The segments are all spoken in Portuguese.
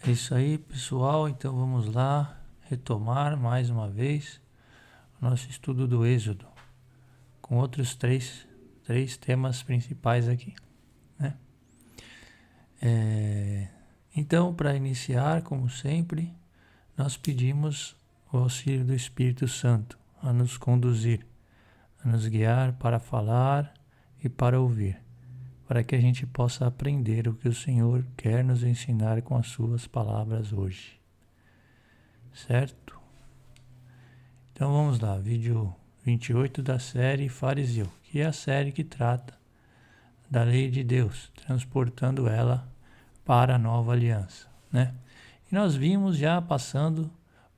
É isso aí, pessoal. Então vamos lá retomar mais uma vez o nosso estudo do Êxodo, com outros três temas principais aqui, né? Então, para iniciar, como sempre, nós pedimos o auxílio do Espírito Santo a nos conduzir, a nos guiar para falar e para ouvir, para que a gente possa aprender o que o Senhor quer nos ensinar com as suas palavras hoje. Certo? Então vamos lá, vídeo 28 da série Fariseu, que é a série que trata da lei de Deus, transportando ela para a nova aliança, né? E nós vimos já passando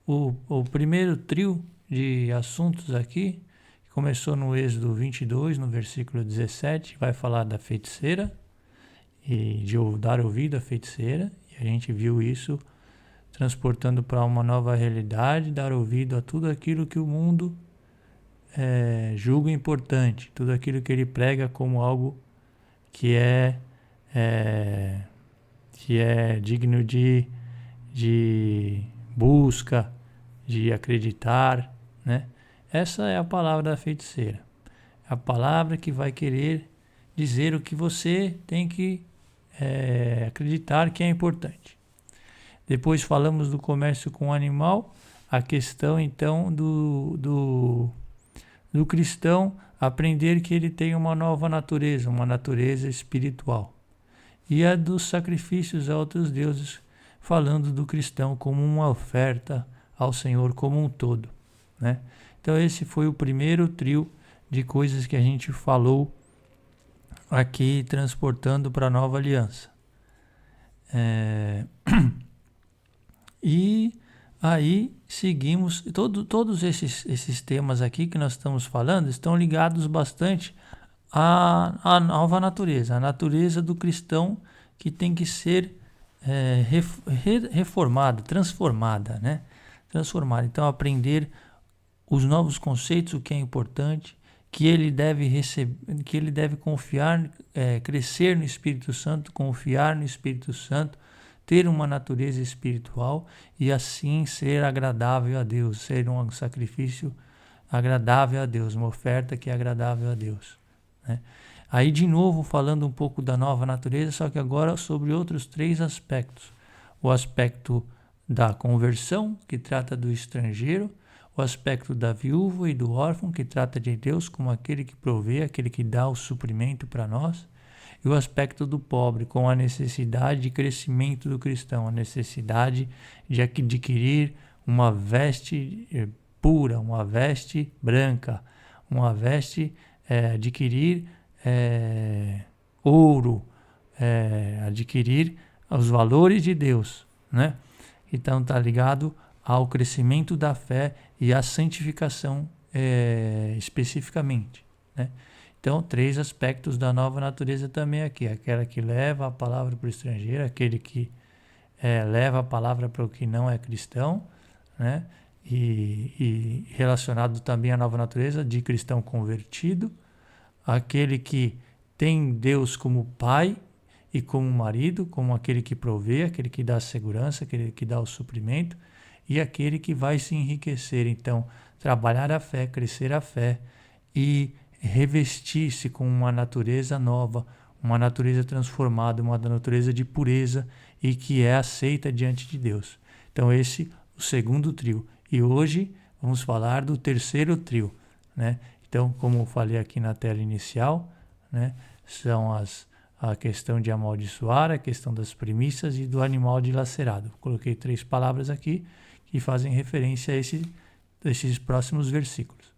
o primeiro trio de assuntos aqui, que começou no Êxodo 22, no versículo 17, vai falar da feiticeira e de dar ouvido à feiticeira, e a gente viu isso transportando para uma nova realidade, dar ouvido a tudo aquilo que o mundo julga importante, tudo aquilo que ele prega como algo que é digno de busca, de acreditar, né? Essa é a palavra da feiticeira. A palavra que vai querer dizer o que você tem que acreditar que é importante. Depois falamos do comércio com o animal, a questão então do cristão aprender que ele tem uma nova natureza, uma natureza espiritual. E a dos sacrifícios a outros deuses, falando do cristão como uma oferta ao Senhor como um todo, né? Então esse foi o primeiro trio de coisas que a gente falou aqui, transportando para a nova aliança. E aí seguimos, todos esses temas aqui que nós estamos falando estão ligados bastante à nova natureza, a natureza do cristão que tem que ser reformada, transformada, né? Transformada. Então aprender os novos conceitos, o que é importante, que ele deve receber, que ele deve confiar, crescer no Espírito Santo, confiar no Espírito Santo, ter uma natureza espiritual e assim ser agradável a Deus, ser um sacrifício agradável a Deus, uma oferta que é agradável a Deus, né? Aí de novo falando um pouco da nova natureza, só que agora sobre outros três aspectos. O aspecto da conversão, que trata do estrangeiro, o aspecto da viúva e do órfão, que trata de Deus como aquele que provê, aquele que dá o suprimento para nós, e o aspecto do pobre, com a necessidade de crescimento do cristão, a necessidade de adquirir uma veste pura, uma veste branca, uma veste, adquirir ouro, adquirir os valores de Deus, né? Então está ligado ao crescimento da fé e à santificação especificamente, né? Então, três aspectos da nova natureza também aqui. Aquela que leva a palavra para o estrangeiro, aquele que leva a palavra para o que não é cristão, né? E relacionado também à nova natureza de cristão convertido, aquele que tem Deus como pai e como marido, como aquele que provê, aquele que dá segurança, aquele que dá o suprimento, e aquele que vai se enriquecer. Então, trabalhar a fé, crescer a fé e revestir-se com uma natureza nova, uma natureza transformada, uma natureza de pureza e que é aceita diante de Deus. Então esse é o segundo trio. E hoje vamos falar do terceiro trio, né? Então, como eu falei aqui na tela inicial, né, são a questão de amaldiçoar, a questão das primícias e do animal dilacerado. Coloquei três palavras aqui que fazem referência a esses próximos versículos.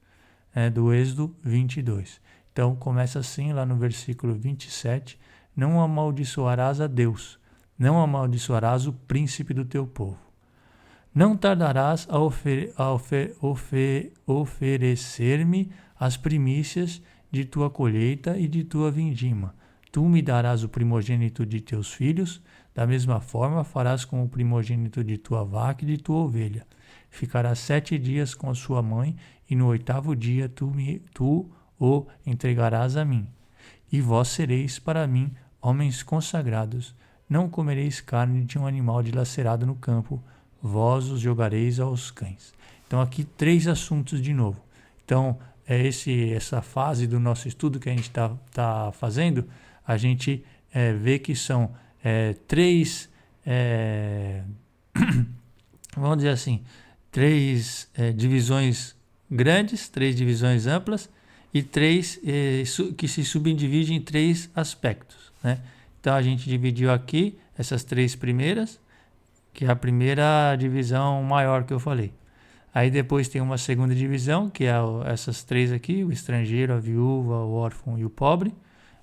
Do Êxodo 22. Então começa assim lá no versículo 27, não amaldiçoarás a Deus, não amaldiçoarás o príncipe do teu povo. Não tardarás a oferecer-me as primícias de tua colheita e de tua vindima. Tu me darás o primogênito de teus filhos, da mesma forma farás com o primogênito de tua vaca e de tua ovelha. Ficará 7 dias com a sua mãe, e no 8º dia tu o entregarás a mim. E vós sereis para mim homens consagrados, não comereis carne de um animal dilacerado no campo, vós os jogareis aos cães. Então aqui 3 assuntos de novo. Então essa fase do nosso estudo que a gente tá fazendo, a gente vê que são 3, vamos dizer assim, 3 divisões grandes, 3 divisões amplas e 3 que se subdividem em 3 aspectos, né? Então a gente dividiu aqui essas 3 primeiras, que é a primeira divisão maior que eu falei. Aí depois tem uma segunda divisão, que é essas 3 aqui, o estrangeiro, a viúva, o órfão e o pobre,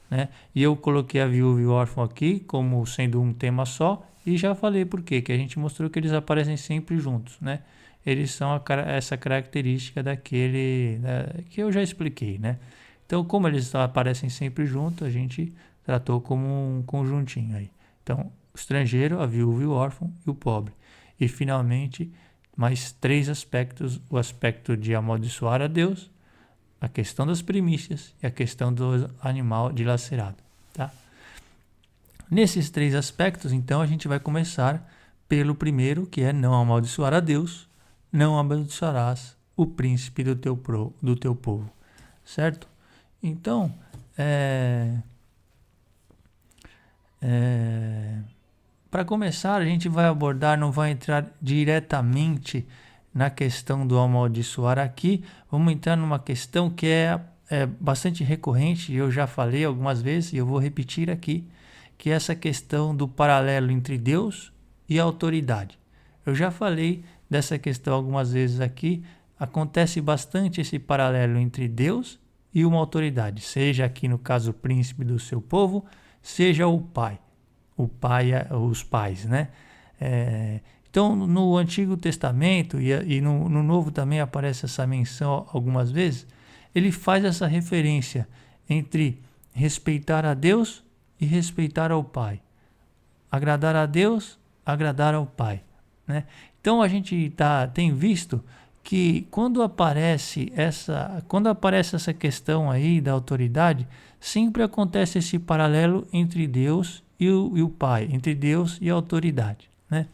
né? E eu coloquei a viúva e o órfão aqui como sendo um tema só, e já falei por quê, que a gente mostrou que eles aparecem sempre juntos, né? Eles são essa característica daquele que eu já expliquei, né? Então, como eles aparecem sempre juntos, a gente tratou como um conjuntinho aí. Então, o estrangeiro, a viúva e o órfão e o pobre. E, finalmente, mais 3 aspectos: o aspecto de amaldiçoar a Deus, a questão das primícias e a questão do animal dilacerado, tá? Nesses 3 aspectos, então, a gente vai começar pelo primeiro, que é não amaldiçoar a Deus, não amaldiçoarás o príncipe do teu povo, certo? Então, para começar, a gente vai abordar, não vai entrar diretamente na questão do amaldiçoar aqui, vamos entrar numa questão que é bastante recorrente, eu já falei algumas vezes e eu vou repetir aqui, que é essa questão do paralelo entre Deus e a autoridade. Eu já falei dessa questão algumas vezes aqui, acontece bastante esse paralelo entre Deus e uma autoridade, seja aqui no caso o príncipe do seu povo, seja o pai, os pais, né? Então, no Antigo Testamento e no Novo também aparece essa menção algumas vezes, ele faz essa referência entre respeitar a Deus e respeitar ao pai. Agradar a Deus, agradar ao pai, né? Então, a gente tem visto que quando aparece essa questão aí da autoridade, sempre acontece esse paralelo entre Deus e o pai, entre Deus e a autoridade, né?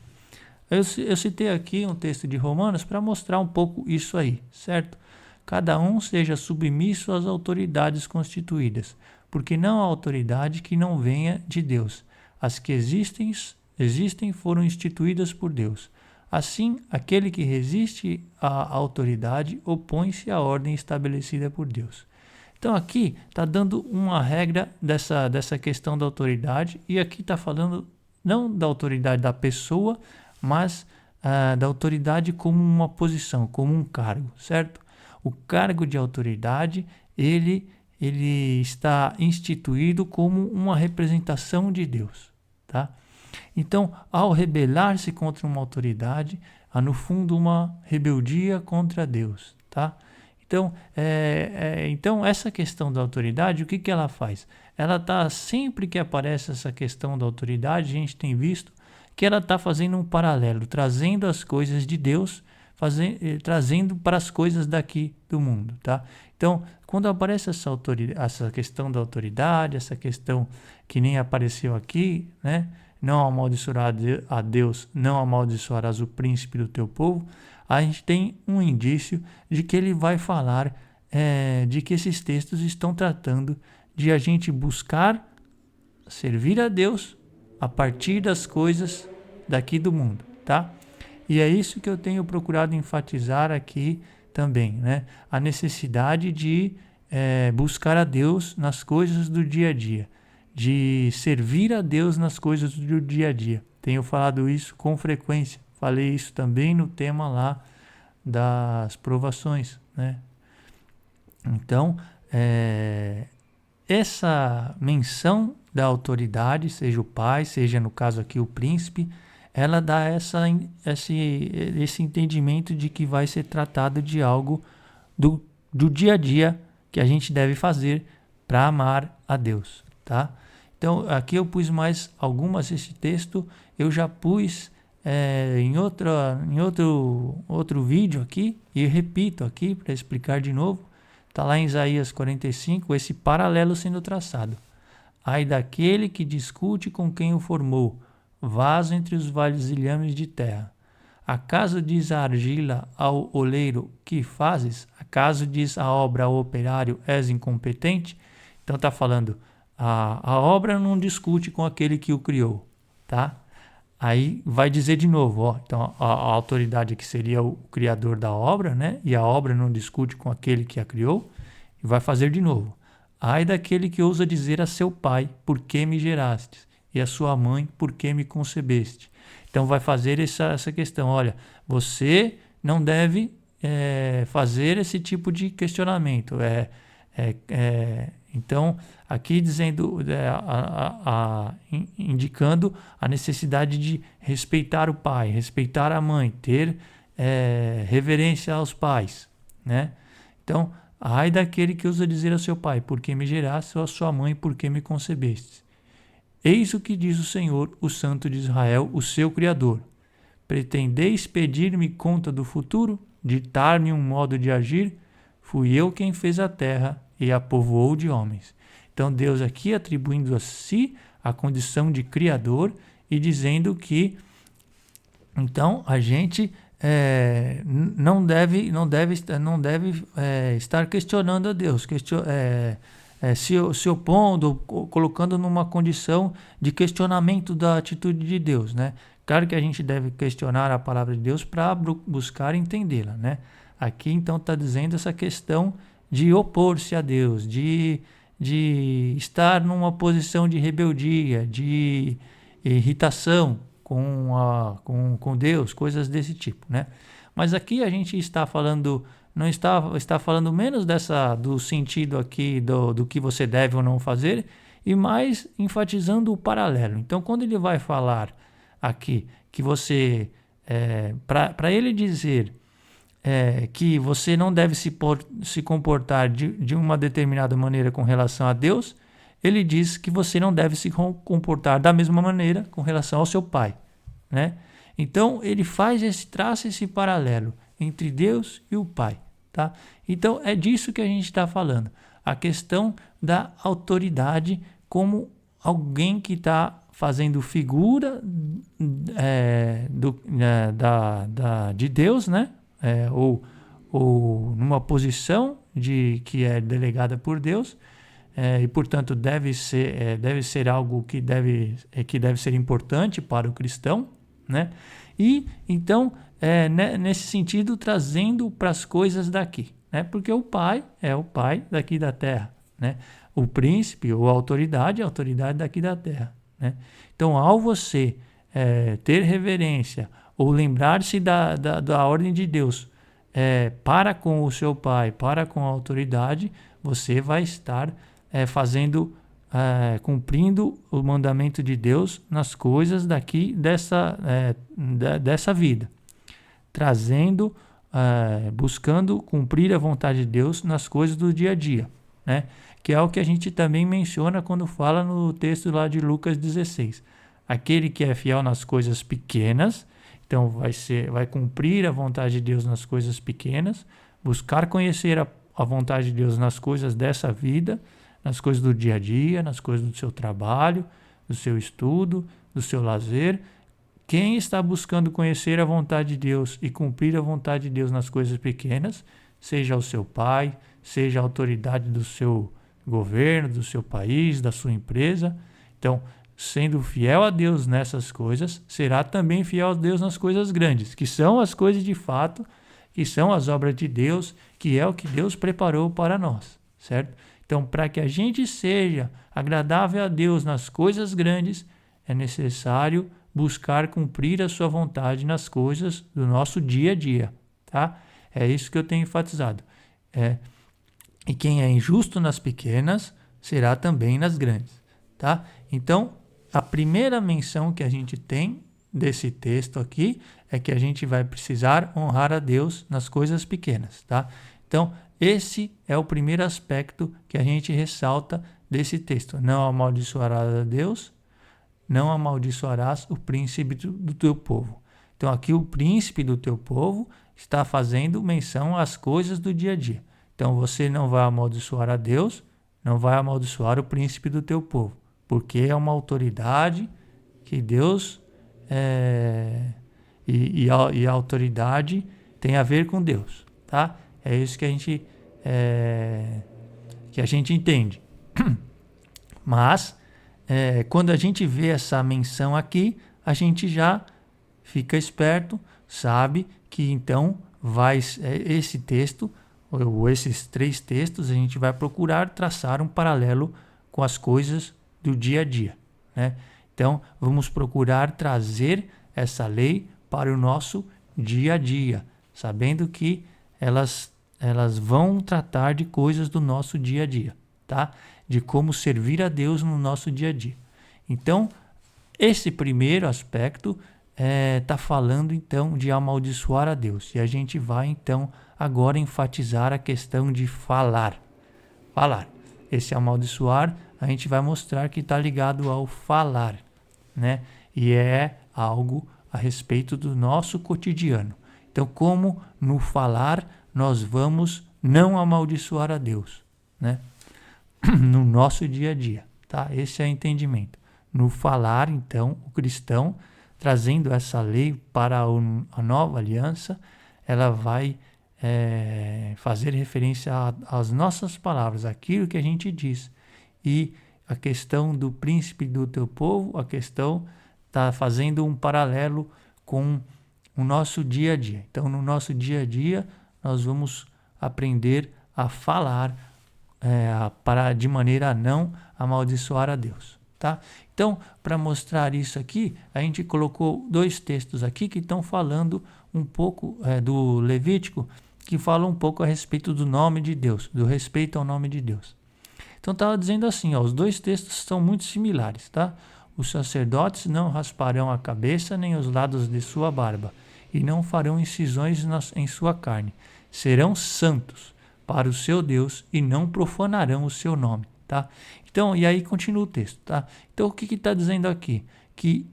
Eu citei aqui um texto de Romanos para mostrar um pouco isso aí, certo? Cada um seja submisso às autoridades constituídas, porque não há autoridade que não venha de Deus. As que existem foram instituídas por Deus. Assim, aquele que resiste à autoridade opõe-se à ordem estabelecida por Deus. Então aqui está dando uma regra dessa questão da autoridade, e aqui está falando não da autoridade da pessoa, mas da autoridade como uma posição, como um cargo, certo? O cargo de autoridade, ele está instituído como uma representação de Deus, tá? Então, ao rebelar-se contra uma autoridade, há no fundo uma rebeldia contra Deus, tá? Então, essa questão da autoridade, o que ela faz? Ela está, sempre que aparece essa questão da autoridade, a gente tem visto que ela está fazendo um paralelo, trazendo as coisas de Deus, trazendo para as coisas daqui do mundo, tá? Então, quando aparece essa questão da autoridade, essa questão que nem apareceu aqui, né? Não amaldiçoarás a Deus, não amaldiçoarás o príncipe do teu povo, a gente tem um indício de que ele vai falar de que esses textos estão tratando de a gente buscar servir a Deus a partir das coisas daqui do mundo, tá? E é isso que eu tenho procurado enfatizar aqui também, né? A necessidade de buscar a Deus nas coisas do dia a dia, de servir a Deus nas coisas do dia a dia. Tenho falado isso com frequência. Falei isso também no tema lá das provações, né? Então, essa menção da autoridade, seja o pai, seja no caso aqui o príncipe, ela dá esse entendimento de que vai ser tratado de algo do dia a dia que a gente deve fazer para amar a Deus, tá? Então, aqui eu pus mais algumas, esse texto eu já pus em outro vídeo aqui, e repito aqui para explicar de novo, está lá em Isaías 45, esse paralelo sendo traçado. Ai daquele que discute com quem o formou, vaso entre os vasilhames de terra. Acaso diz a argila ao oleiro, que fazes? Acaso diz a obra ao operário, és incompetente? Então está falando, a obra não discute com aquele que o criou, tá? Aí vai dizer de novo, ó, então a autoridade que seria o criador da obra, né? E a obra não discute com aquele que a criou, e vai fazer de novo. Ai daquele que ousa dizer a seu pai, por que me gerastes? E a sua mãe, por que me concebeste? Então vai fazer essa questão, olha, você não deve fazer esse tipo de questionamento. Então, aqui dizendo, indicando a necessidade de respeitar o pai, respeitar a mãe, ter reverência aos pais, né? Então, ai daquele que ousa dizer a seu pai, por que me geraste, ou a sua mãe, por que me concebeste? Eis o que diz o Senhor, o Santo de Israel, o seu Criador. Pretendeis pedir-me conta do futuro? Ditar-me um modo de agir? Fui eu quem fez a terra e a povoou de homens. Então Deus aqui atribuindo a si a condição de Criador e dizendo que então a gente não deve estar questionando a Deus, se opondo, colocando numa condição de questionamento da atitude de Deus, né? Claro que a gente deve questionar a palavra de Deus para buscar entendê-la, né? Aqui então está dizendo essa questão de opor-se a Deus, de estar numa posição de rebeldia, de irritação com Deus, coisas desse tipo, né? Mas aqui a gente está falando, não está falando menos do sentido aqui do que você deve ou não fazer, e mais enfatizando o paralelo. Então, quando ele vai falar aqui que você, para ele dizer que você não deve se comportar de uma determinada maneira com relação a Deus, ele diz que você não deve se comportar da mesma maneira com relação ao seu pai, né? Então, ele traça esse paralelo entre Deus e o pai, tá? Então, é disso que a gente está falando. A questão da autoridade como alguém que está fazendo figura de Deus, né? Ou numa posição que é delegada por Deus, e portanto deve ser algo que deve ser importante para o cristão, né? E então nesse sentido trazendo para as coisas daqui, né? Porque o pai é o pai daqui da terra, né? O príncipe ou a autoridade é a autoridade daqui da terra, né? Então, ao você ter reverência ou lembrar-se da ordem de Deus para com o seu pai, para com a autoridade, você vai estar cumprindo o mandamento de Deus nas coisas daqui dessa vida, trazendo, buscando cumprir a vontade de Deus nas coisas do dia a dia, né? Que é o que a gente também menciona quando fala no texto lá de Lucas 16. Aquele que é fiel nas coisas pequenas, então vai cumprir a vontade de Deus nas coisas pequenas, buscar conhecer a vontade de Deus nas coisas dessa vida, nas coisas do dia a dia, nas coisas do seu trabalho, do seu estudo, do seu lazer. Quem está buscando conhecer a vontade de Deus e cumprir a vontade de Deus nas coisas pequenas, seja o seu pai, seja a autoridade do seu governo, do seu país, da sua empresa. Então, sendo fiel a Deus nessas coisas, será também fiel a Deus nas coisas grandes, que são as coisas de fato, que são as obras de Deus, que é o que Deus preparou para nós, certo? Então, para que a gente seja agradável a Deus nas coisas grandes, é necessário buscar cumprir a sua vontade nas coisas do nosso dia a dia, tá? É isso que eu tenho enfatizado. E quem é injusto nas pequenas, será também nas grandes, tá? Então, a primeira menção que a gente tem desse texto aqui é que a gente vai precisar honrar a Deus nas coisas pequenas, tá? Então, esse é o primeiro aspecto que a gente ressalta desse texto. Não amaldiçoarás a Deus, não amaldiçoarás o príncipe do teu povo. Então, aqui o príncipe do teu povo está fazendo menção às coisas do dia a dia. Então, você não vai amaldiçoar a Deus, não vai amaldiçoar o príncipe do teu povo, porque é uma autoridade que Deus e a autoridade tem a ver com Deus, tá? É isso que a gente entende. Mas quando a gente vê essa menção aqui, a gente já fica esperto, sabe que então esse texto ou esses 3 textos a gente vai procurar traçar um paralelo com as coisas do dia a dia, né? Então vamos procurar trazer essa lei para o nosso dia a dia, sabendo que elas vão tratar de coisas do nosso dia a dia, tá? De como servir a Deus no nosso dia a dia. Então, esse primeiro aspecto está falando então de amaldiçoar a Deus. E a gente vai então agora enfatizar a questão de falar. Falar. Esse amaldiçoar a gente vai mostrar que está ligado ao falar, né? E é algo a respeito do nosso cotidiano. Então, como no falar nós vamos não amaldiçoar a Deus, né? No nosso dia a dia, tá? Esse é o entendimento. No falar, então, o cristão, trazendo essa lei para a nova aliança, ela vai fazer referência às nossas palavras, aquilo que a gente diz. E a questão do príncipe do teu povo, a questão está fazendo um paralelo com o nosso dia a dia. Então, no nosso dia a dia, nós vamos aprender a falar de maneira a não amaldiçoar a Deus, tá? Então, para mostrar isso aqui, a gente colocou 2 textos aqui que estão falando um pouco do Levítico, que falam um pouco a respeito do nome de Deus, do respeito ao nome de Deus. Então, estava dizendo assim, os 2 textos são muito similares, tá? Os sacerdotes não rasparão a cabeça nem os lados de sua barba, e não farão incisões em sua carne. Serão santos para o seu Deus e não profanarão o seu nome, tá? Então, e aí continua o texto, tá? Então, o que está dizendo aqui? Que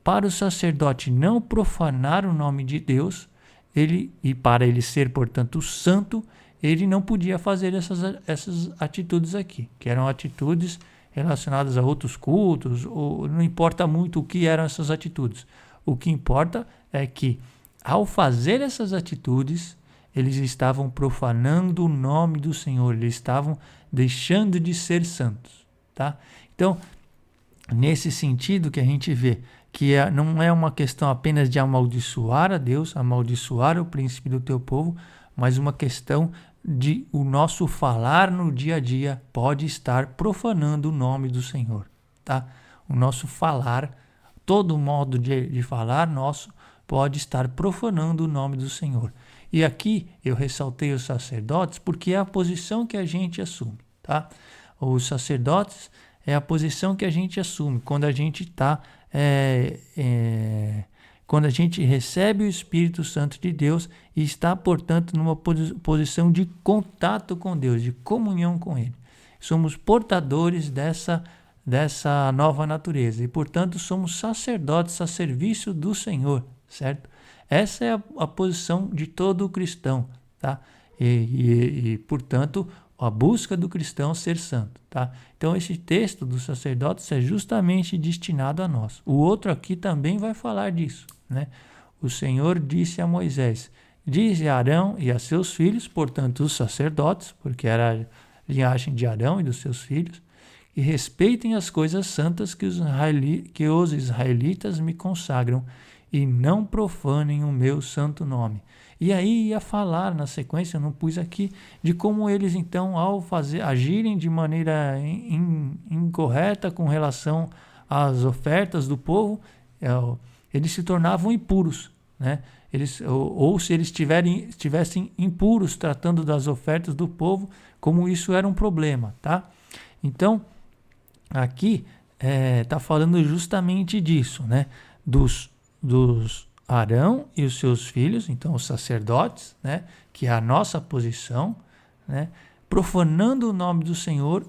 para o sacerdote não profanar o nome de Deus, e para ele ser, portanto, santo, ele não podia fazer essas atitudes aqui, que eram atitudes relacionadas a outros cultos, ou não importa muito o que eram essas atitudes. O que importa é que, ao fazer essas atitudes, eles estavam profanando o nome do Senhor, eles estavam deixando de ser santos, tá? Então, nesse sentido que a gente vê que não é uma questão apenas de amaldiçoar a Deus, amaldiçoar o príncipe do teu povo, mas uma questão de o nosso falar no dia a dia pode estar profanando o nome do Senhor, tá? O nosso falar, todo modo de falar nosso pode estar profanando o nome do Senhor. E aqui eu ressaltei os sacerdotes porque é a posição que a gente assume, tá? Os sacerdotes é a posição que a gente assume quando a gente está quando a gente recebe o Espírito Santo de Deus e está, portanto, numa posição de contato com Deus, de comunhão com Ele. Somos portadores dessa nova natureza e, portanto, somos sacerdotes a serviço do Senhor, certo? Essa é a posição de todo cristão, tá? E portanto, a busca do cristão ser santo, tá? Então, esse texto dos sacerdotes é justamente destinado a nós. O outro aqui também vai falar disso, né? O Senhor disse a Moisés, dize a Arão e a seus filhos, portanto, os sacerdotes, porque era a linhagem de Arão e dos seus filhos, que respeitem as coisas santas que os israelitas me consagram e não profanem o meu santo nome. E aí ia falar na sequência, eu não pus aqui, de como eles então, ao agirem de maneira incorreta com relação às ofertas do povo, eles se tornavam impuros, né? Ou se eles estivessem impuros tratando das ofertas do povo, como isso era um problema, tá? Então, aqui está falando justamente disso, né? Dos Arão e os seus filhos, então os sacerdotes, né, que é a nossa posição, né, profanando o nome do Senhor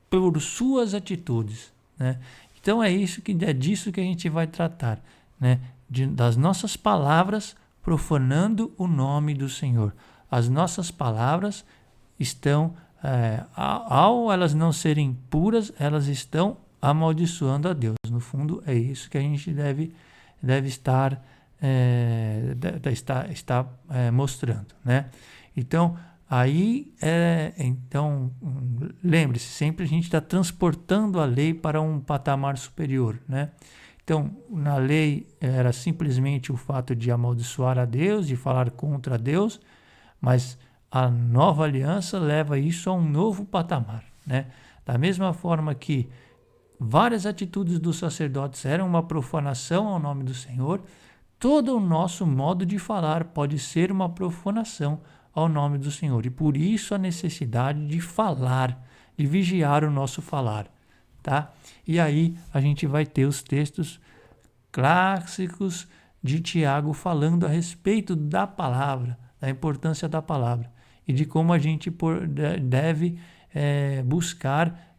por suas atitudes, né? Então é disso que a gente vai tratar, né, das nossas palavras profanando o nome do Senhor. As nossas palavras estão, ao elas não serem puras, elas estão amaldiçoando a Deus. No fundo, é isso que a gente deve estar, mostrando, né? Então, lembre-se, sempre a gente está transportando a lei para um patamar superior, né? Então, na lei era simplesmente o fato de amaldiçoar a Deus, de falar contra Deus, mas a nova aliança leva isso a um novo patamar, né? Da mesma forma que várias atitudes dos sacerdotes eram uma profanação ao nome do Senhor, todo o nosso modo de falar pode ser uma profanação ao nome do Senhor. E por isso a necessidade de falar, de vigiar o nosso falar, tá? E aí a gente vai ter os textos clássicos de Tiago falando a respeito da palavra, da importância da palavra e de como a gente deve buscar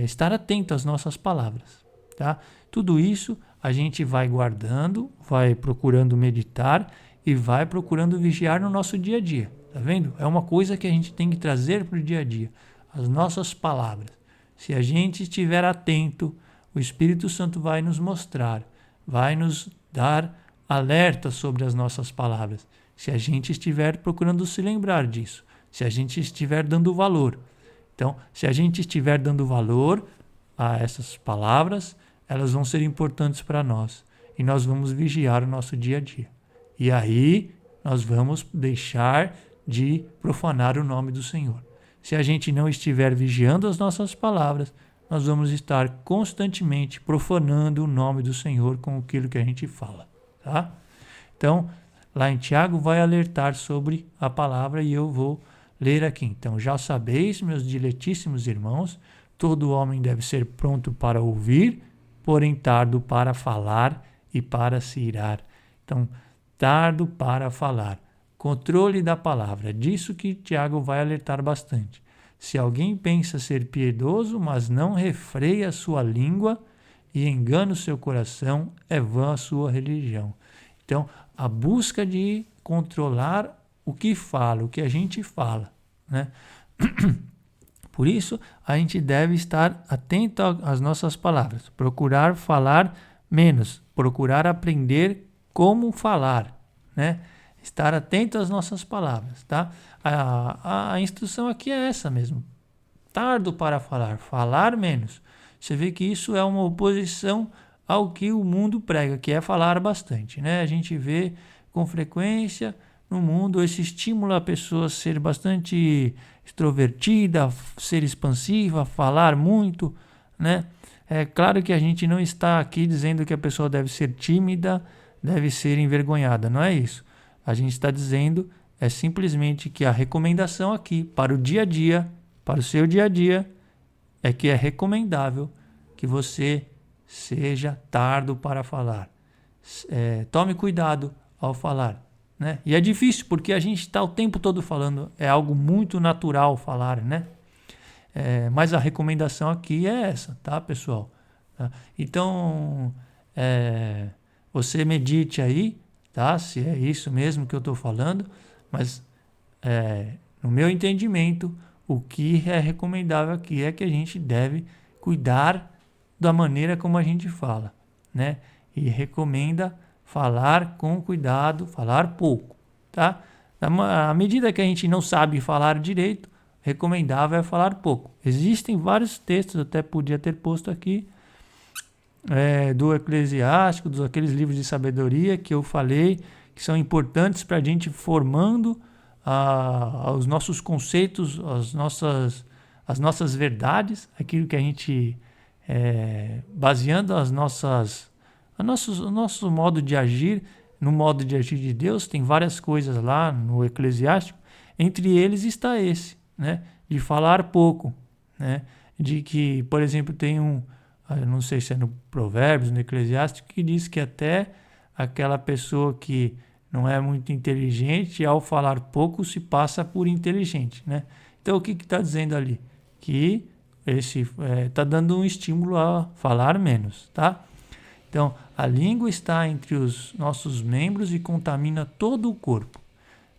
estar atento às nossas palavras, tá? Tudo isso a gente vai guardando, vai procurando meditar e vai procurando vigiar no nosso dia a dia, tá vendo? É uma coisa que a gente tem que trazer para o dia a dia, as nossas palavras. Se a gente estiver atento, o Espírito Santo vai nos mostrar, vai nos dar alerta sobre as nossas palavras. Se a gente estiver procurando se lembrar disso, se a gente estiver dando valor. Então, se a gente estiver dando valor a essas palavras, elas vão ser importantes para nós e nós vamos vigiar o nosso dia a dia. E aí nós vamos deixar de profanar o nome do Senhor. Se a gente não estiver vigiando as nossas palavras, nós vamos estar constantemente profanando o nome do Senhor com aquilo que a gente fala, tá? Então, lá em Tiago vai alertar sobre a palavra e eu vou ler aqui. Então, já sabeis, meus diletíssimos irmãos, todo homem deve ser pronto para ouvir, porém tardo para falar e para se irar. Então, tardo para falar. Controle da palavra. Disso que Tiago vai alertar bastante. Se alguém pensa ser piedoso, mas não refreia a sua língua e engana o seu coração, é vã a sua religião. Então, a busca de controlar o que fala, o que a gente fala, né? Por isso, a gente deve estar atento às nossas palavras, procurar falar menos, procurar aprender como falar, né? Estar atento às nossas palavras, tá? A instrução aqui é essa mesmo. Tardo para falar, falar menos. Você vê que isso é uma oposição ao que o mundo prega, que é falar bastante, né? A gente vê com frequência no mundo esse estímulo a pessoa ser bastante extrovertida, ser expansiva, falar muito, né? É claro que a gente não está aqui dizendo que a pessoa deve ser tímida, deve ser envergonhada, não é isso. A gente está dizendo simplesmente que a recomendação aqui para o dia a dia, para o seu dia a dia, é que é recomendável que você seja tardo para falar. Tome cuidado ao falar, né? E é difícil porque a gente está o tempo todo falando, é algo muito natural falar, né? Mas a recomendação aqui é essa, tá, pessoal? Tá? Então, você medite aí, tá? Se é isso mesmo que eu estou falando, mas no meu entendimento, o que é recomendável aqui é que a gente deve cuidar da maneira como a gente fala, né? E recomenda falar com cuidado, falar pouco, tá? À medida que a gente não sabe falar direito, recomendável é falar pouco. Existem vários textos, até podia ter posto aqui, do Eclesiástico, aqueles livros de sabedoria que eu falei, que são importantes para a gente formando os nossos conceitos, as nossas verdades, aquilo que a gente, baseando o nosso modo de agir, no modo de agir de Deus, tem várias coisas lá no Eclesiástico, entre eles está esse, né, de falar pouco, né, de que, por exemplo, tem eu não sei se é no Provérbios, no Eclesiástico, que diz que até aquela pessoa que não é muito inteligente, ao falar pouco, se passa por inteligente, né? Então, o que está dizendo ali? Que está dando um estímulo a falar menos, tá? Então, a língua está entre os nossos membros e contamina todo o corpo,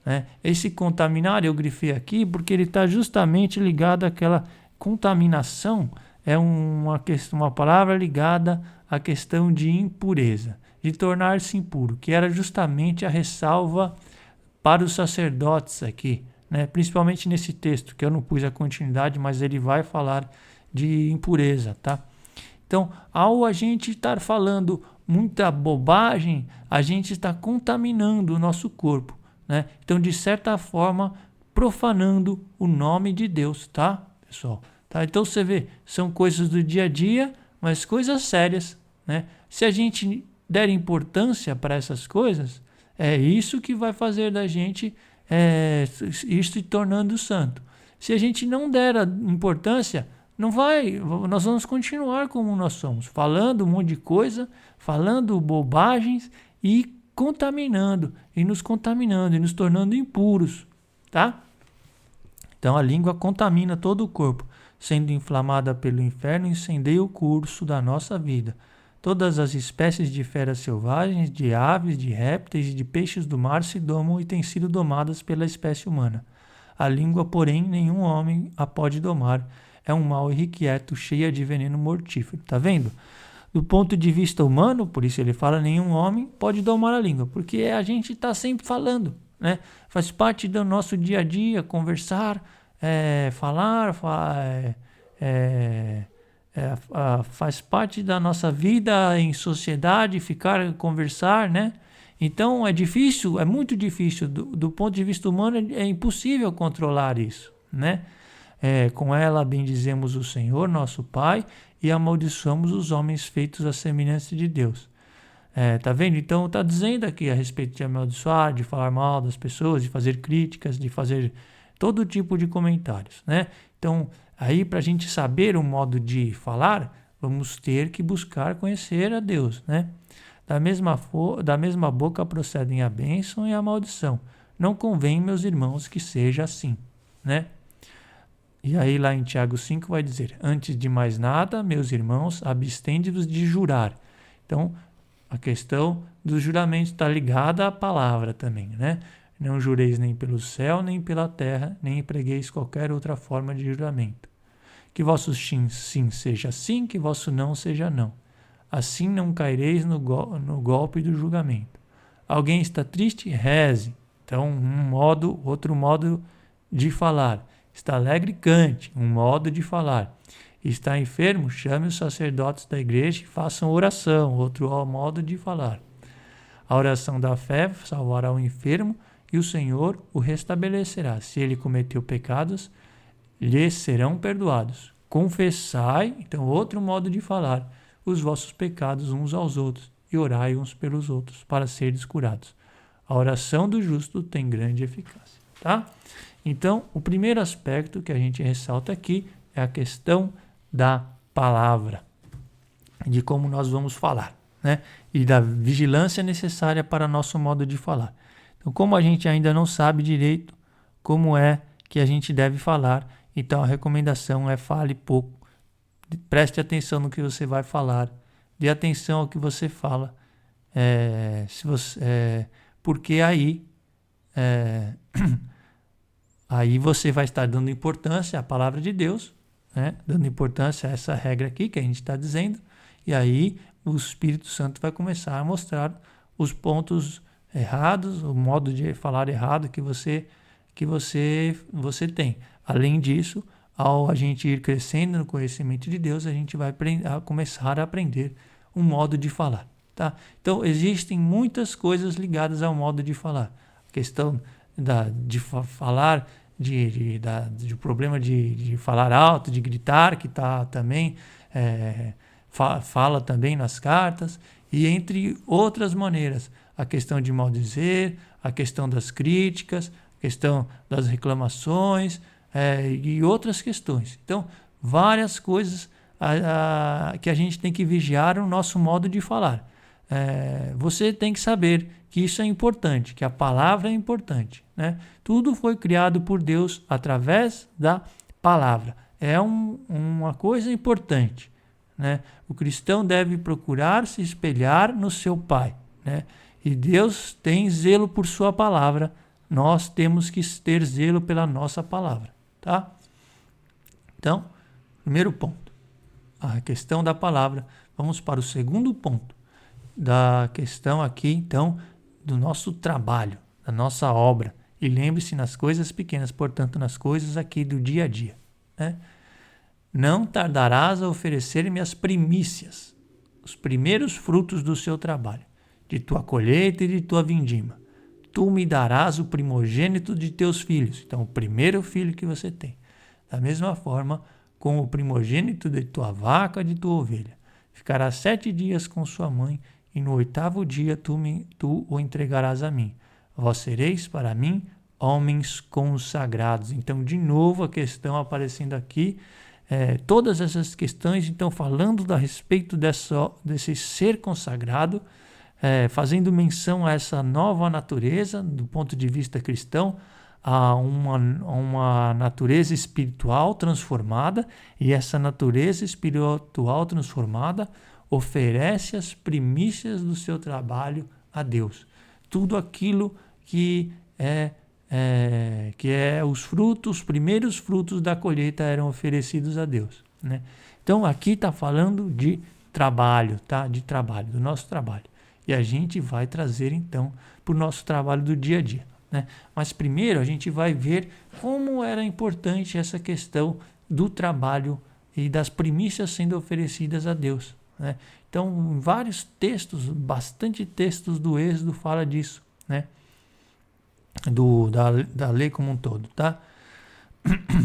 né? Esse contaminar, eu grifei aqui, porque ele está justamente ligado àquela contaminação é uma palavra ligada à questão de impureza, de tornar-se impuro, que era justamente a ressalva para os sacerdotes aqui, né? Principalmente nesse texto, que eu não pus a continuidade, mas ele vai falar de impureza, tá? Então, ao a gente estar falando muita bobagem, a gente está contaminando o nosso corpo, né? Então, de certa forma, profanando o nome de Deus, tá, pessoal? Tá? Então, você vê, são coisas do dia a dia, mas coisas sérias, né? Se a gente der importância para essas coisas, é isso que vai fazer da gente isso se tornando santo. Se a gente não der a importância, nós vamos continuar como nós somos, falando um monte de coisa, falando bobagens e contaminando, e nos tornando impuros, tá? Então a língua contamina todo o corpo, sendo inflamada pelo inferno, incendeia o curso da nossa vida. Todas as espécies de feras selvagens, de aves, de répteis e de peixes do mar se domam e têm sido domadas pela espécie humana. A língua, porém, nenhum homem a pode domar. É um mal irrequieto, cheia de veneno mortífero. Tá vendo? Do ponto de vista humano, por isso ele fala, nenhum homem pode domar a língua, porque a gente está sempre falando, né? Faz parte do nosso dia a dia, conversar, falar, faz parte da nossa vida em sociedade, conversar, né? Então é difícil, é muito difícil, do ponto de vista humano é impossível controlar isso, né? Com ela bendizemos o Senhor, nosso Pai, e amaldiçoamos os homens feitos à semelhança de Deus. Tá vendo? Então está dizendo aqui a respeito de amaldiçoar, de falar mal das pessoas, de fazer críticas, de fazer todo tipo de comentários, né? Então, aí para a gente saber o modo de falar, vamos ter que buscar conhecer a Deus, né? Da mesma boca procedem a bênção e a maldição. Não convém, meus irmãos, que seja assim, né? E aí lá em Tiago 5 vai dizer, antes de mais nada, meus irmãos, abstende-vos de jurar. Então, a questão do juramento está ligada à palavra também, né? Não jureis nem pelo céu, nem pela terra, nem empregueis qualquer outra forma de juramento. Que vosso sim seja sim, que vosso não seja não. Assim não caireis no golpe do julgamento. Alguém está triste? Reze. Então, outro modo de falar. Está alegre? Cante. Um modo de falar. Está enfermo? Chame os sacerdotes da igreja e façam oração. Outro modo de falar. A oração da fé salvará o enfermo e o Senhor o restabelecerá. Se ele cometeu pecados, lhe serão perdoados. Confessai, então outro modo de falar, os vossos pecados uns aos outros e orai uns pelos outros para seres curados. A oração do justo tem grande eficácia, tá? Então, o primeiro aspecto que a gente ressalta aqui é a questão da palavra, de como nós vamos falar, né? E da vigilância necessária para nosso modo de falar. Então, como a gente ainda não sabe direito como é que a gente deve falar, então a recomendação é fale pouco, preste atenção no que você vai falar, dê atenção ao que você fala, porque aí você vai estar dando importância à palavra de Deus, né? Dando importância a essa regra aqui que a gente está dizendo, e aí o Espírito Santo vai começar a mostrar os pontos errados, o modo de falar errado que você tem. Além disso, ao a gente ir crescendo no conhecimento de Deus, a gente vai começar a aprender um modo de falar, tá? Então, existem muitas coisas ligadas ao modo de falar. A questão de falar, do problema de falar alto, de gritar, que está também, fala também nas cartas, e entre outras maneiras. A questão de maldizer, a questão das críticas, a questão das reclamações, e outras questões. Então, várias coisas que a gente tem que vigiar o nosso modo de falar. Você tem que saber que isso é importante, que a palavra é importante, né? Tudo foi criado por Deus através da palavra. É uma coisa importante, né? O cristão deve procurar se espelhar no seu Pai, né? E Deus tem zelo por sua palavra. Nós temos que ter zelo pela nossa palavra, tá? Então, primeiro ponto. a questão da palavra, vamos para o segundo ponto da questão aqui, então, do nosso trabalho, da nossa obra. E lembre-se nas coisas pequenas, portanto, nas coisas aqui do dia a dia, né? Não tardarás a oferecer-me as primícias, os primeiros frutos do seu trabalho, de tua colheita e de tua vindima. Tu me darás o primogênito de teus filhos. Então, o primeiro filho que você tem. Da mesma forma, com o primogênito de tua vaca e de tua ovelha. Ficará 7 dias com sua mãe, e no 8º dia tu o entregarás a mim. Vós sereis para mim homens consagrados. Então, de novo, a questão aparecendo aqui. Todas essas questões, então, falando a respeito desse ser consagrado, fazendo menção a essa nova natureza, do ponto de vista cristão, a uma natureza espiritual transformada, e essa natureza espiritual transformada oferece as primícias do seu trabalho a Deus. Tudo aquilo que os frutos, os primeiros frutos da colheita eram oferecidos a Deus, né? Então aqui está falando de trabalho, tá? De trabalho, do nosso trabalho. E a gente vai trazer então para o nosso trabalho do dia a dia, né? Mas primeiro a gente vai ver como era importante essa questão do trabalho e das primícias sendo oferecidas a Deus, né? Então, vários textos, bastante textos do Êxodo fala disso, né? Da lei como um todo, tá?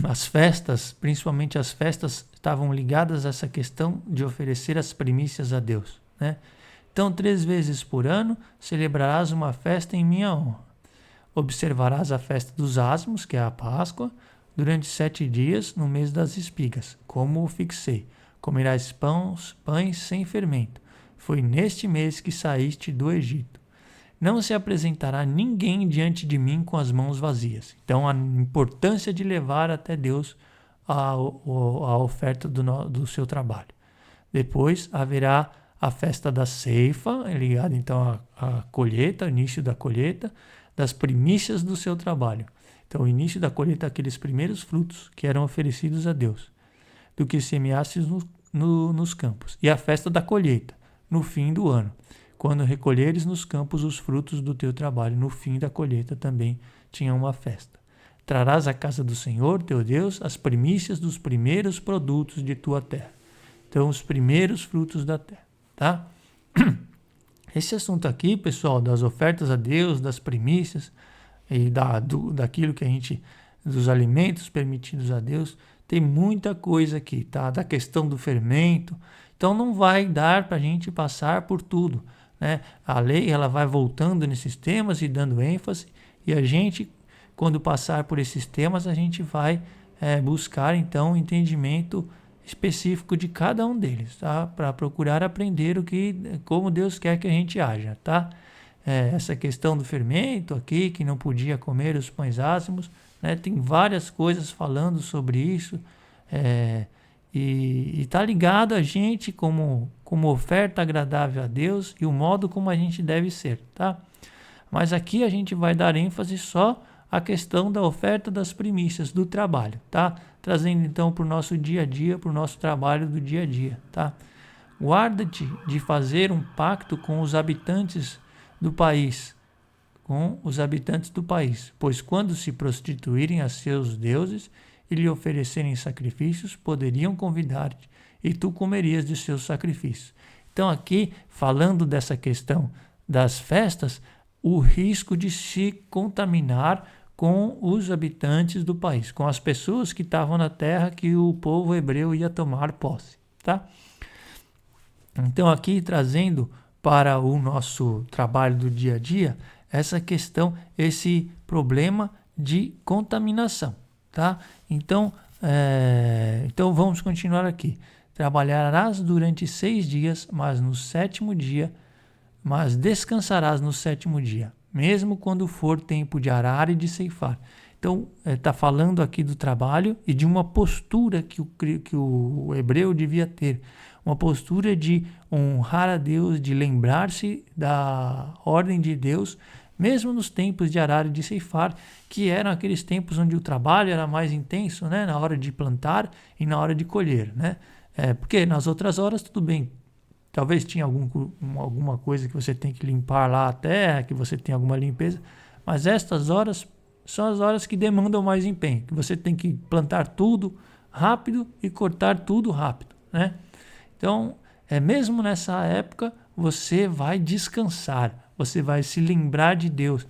As festas, principalmente as festas, estavam ligadas a essa questão de oferecer as primícias a Deus, né? Então, 3 vezes por ano celebrarás uma festa em minha honra. Observarás a festa dos asmos, que é a Páscoa, durante 7 dias no mês das espigas, como o fixei. Comerás pães sem fermento. Foi neste mês que saíste do Egito. Não se apresentará ninguém diante de mim com as mãos vazias. Então, a importância de levar até Deus a oferta do seu trabalho. Depois haverá a festa da ceifa, ligada então à colheita, início da colheita, das primícias do seu trabalho. Então, o início da colheita, aqueles primeiros frutos que eram oferecidos a Deus, do que semeastes nos campos. E a festa da colheita, no fim do ano, quando recolheres nos campos os frutos do teu trabalho. No fim da colheita também tinha uma festa. Trarás à casa do Senhor, teu Deus, as primícias dos primeiros produtos de tua terra. Então, os primeiros frutos da terra, tá? Esse assunto aqui, pessoal, das ofertas a Deus, das primícias e daquilo que a gente, dos alimentos permitidos a Deus, tem muita coisa aqui, tá? Da questão do fermento. Então, não vai dar para a gente passar por tudo, né? A lei, ela vai voltando nesses temas e dando ênfase, e a gente, quando passar por esses temas, a gente vai buscar, então, um entendimento específico de cada um deles, tá? Para procurar aprender como Deus quer que a gente haja, tá? Essa questão do fermento aqui, que não podia comer os pães ázimos, né? Tem várias coisas falando sobre isso, e está ligado a gente como oferta agradável a Deus e o modo como a gente deve ser, tá? Mas aqui a gente vai dar ênfase só à questão da oferta das primícias do trabalho, tá? Trazendo então para o nosso dia a dia, para o nosso trabalho do dia a dia, tá? Guarda-te de fazer um pacto com os habitantes do país, pois quando se prostituírem a seus deuses e lhe oferecerem sacrifícios, poderiam convidar-te, e tu comerias de seus sacrifícios. Então aqui, falando dessa questão das festas, o risco de se contaminar com os habitantes do país, com as pessoas que estavam na terra que o povo hebreu ia tomar posse, tá? Então aqui trazendo para o nosso trabalho do dia a dia essa questão, esse problema de contaminação, tá? Então vamos continuar aqui. Trabalharás durante 6 dias, mas descansarás no 7º dia, mesmo quando for tempo de arar e de ceifar. Então, está falando aqui do trabalho e de uma postura que o hebreu devia ter. Uma postura de honrar a Deus, de lembrar-se da ordem de Deus, mesmo nos tempos de arar e de ceifar, que eram aqueles tempos onde o trabalho era mais intenso, né? Na hora de plantar e na hora de colher, né? Porque nas outras horas, tudo bem. Talvez tinha alguma coisa que você tem que limpar lá a terra, que você tem alguma limpeza. Mas estas horas são as horas que demandam mais empenho. Que você tem que plantar tudo rápido e cortar tudo rápido, né? Então, mesmo nessa época, você vai descansar. Você vai se lembrar de Deus.